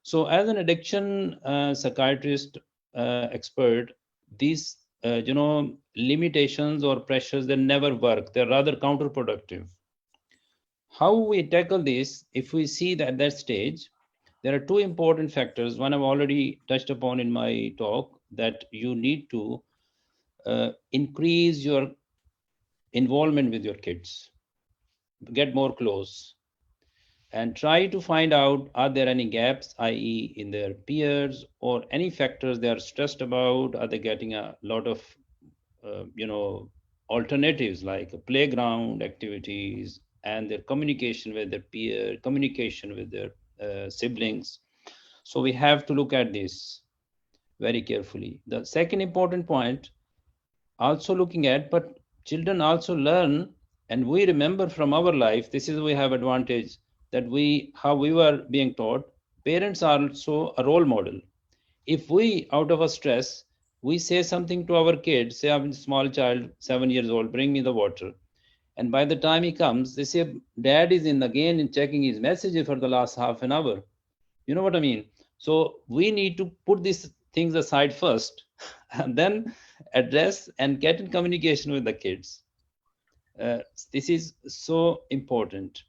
So as an addiction psychiatrist expert, these limitations or pressures, they never work. They're rather counterproductive. How we tackle this, if we see that at that stage, there are two important factors. One I've already touched upon in my talk, that you need to increase your involvement with your kids, get more close, and try to find out, are there any gaps, i.e. in their peers, or any factors they are stressed about? Are they getting a lot of, alternatives like playground activities, and their communication with their peer, communication with their siblings. So we have to look at this very carefully. The second important point, also looking at, but children also learn, and we remember from our life, this is we have advantage, that how we were being taught, parents are also a role model. If we, out of a stress, we say something to our kids, say I'm a small child, 7 years old, bring me the water. And by the time he comes, they say, Dad is in again and checking his messages for the last half an hour. You know what I mean? So we need to put these things aside first, and then address and get in communication with the kids. This is so important.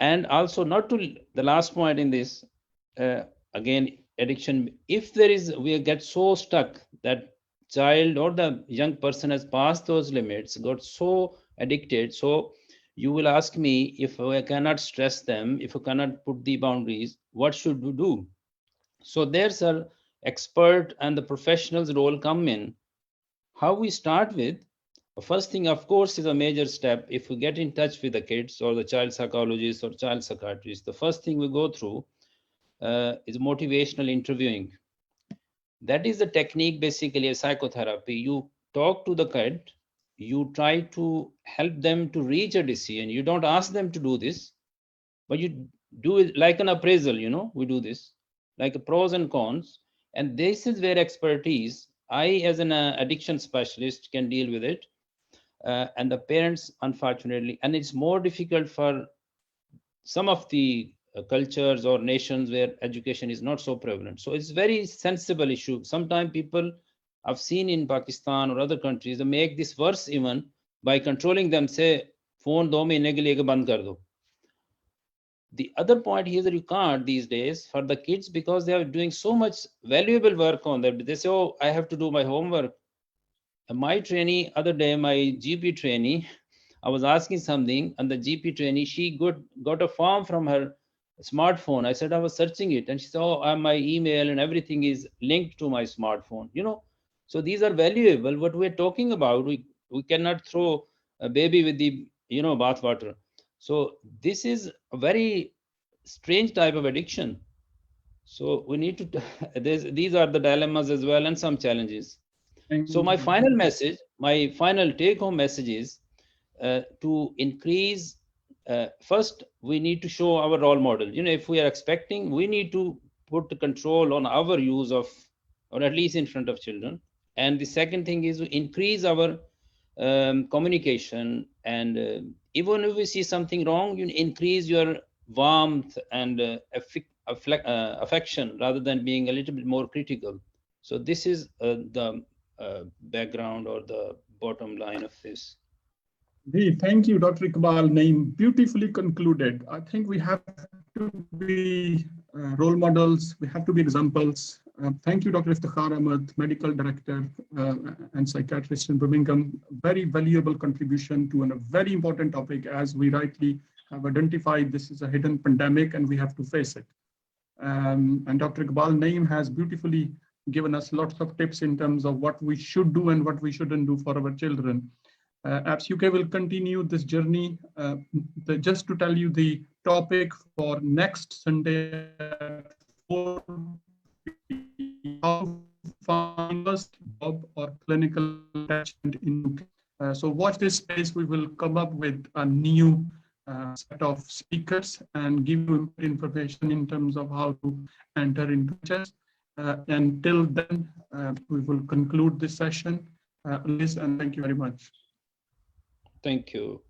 And also, not to the last point in this, again, addiction, if there is, we get so stuck that child or the young person has passed those limits, got so addicted. So you will ask me, if I cannot stress them, if I cannot put the boundaries, what should we do? So there's expert and the professionals role come in, how we start with, the first thing, of course, is a major step. If we get in touch with the kids or the child psychologist or child psychiatrist, the first thing we go through is motivational interviewing. That is the technique, basically, a psychotherapy. You talk to the kid, you try to help them to reach a decision. You don't ask them to do this, but you do it like an appraisal, you know, we do this, like a pros and cons. And this is where expertise, I as an addiction specialist can deal with it. And the parents, unfortunately, and it's more difficult for some of the cultures or nations where education is not so prevalent. So it's very sensible issue. Sometimes people I've seen in Pakistan or other countries, they make this worse even by controlling them, say, phone 2 mahine ke liye band kar do. The other point here is that you can't these days for the kids because they are doing so much valuable work on them. They say, oh, I have to do my homework. And my trainee, other day, my GP trainee, I was asking something, and the GP trainee, she got a form from her smartphone. I said, I was searching it, and she said, oh, my email and everything is linked to my smartphone. You know, so these are valuable. What we're talking about, we cannot throw a baby with the, you know, bath water. So this is a very strange type of addiction. So we need to, these are the dilemmas as well and some challenges. So my final message, my final take-home message is to increase, first, we need to show our role model. You know, if we are expecting, we need to put the control on our use of, or at least in front of children. And the second thing is to increase our communication. And even if we see something wrong, you increase your warmth and affection rather than being a little bit more critical. So this is the background or the bottom line of this. Thank you, Dr. Iqbal Naeem. Beautifully concluded. I think we have to be role models. We have to be examples. Thank you, Dr. Iftikhar Ahmed, Medical Director and Psychiatrist in Birmingham. Very valuable contribution to a very important topic, as we rightly have identified. This is a hidden pandemic and we have to face it. And Dr. Iqbal Naeem has beautifully given us lots of tips in terms of what we should do and what we shouldn't do for our children. AppsUK will continue this journey. Just to tell you the topic for next Sunday, how to find first job or clinical attachment in UK. So watch this space. We will come up with a new set of speakers and give you information in terms of how to enter into chess. Until then, we will conclude this session. Liz, and thank you very much. Thank you.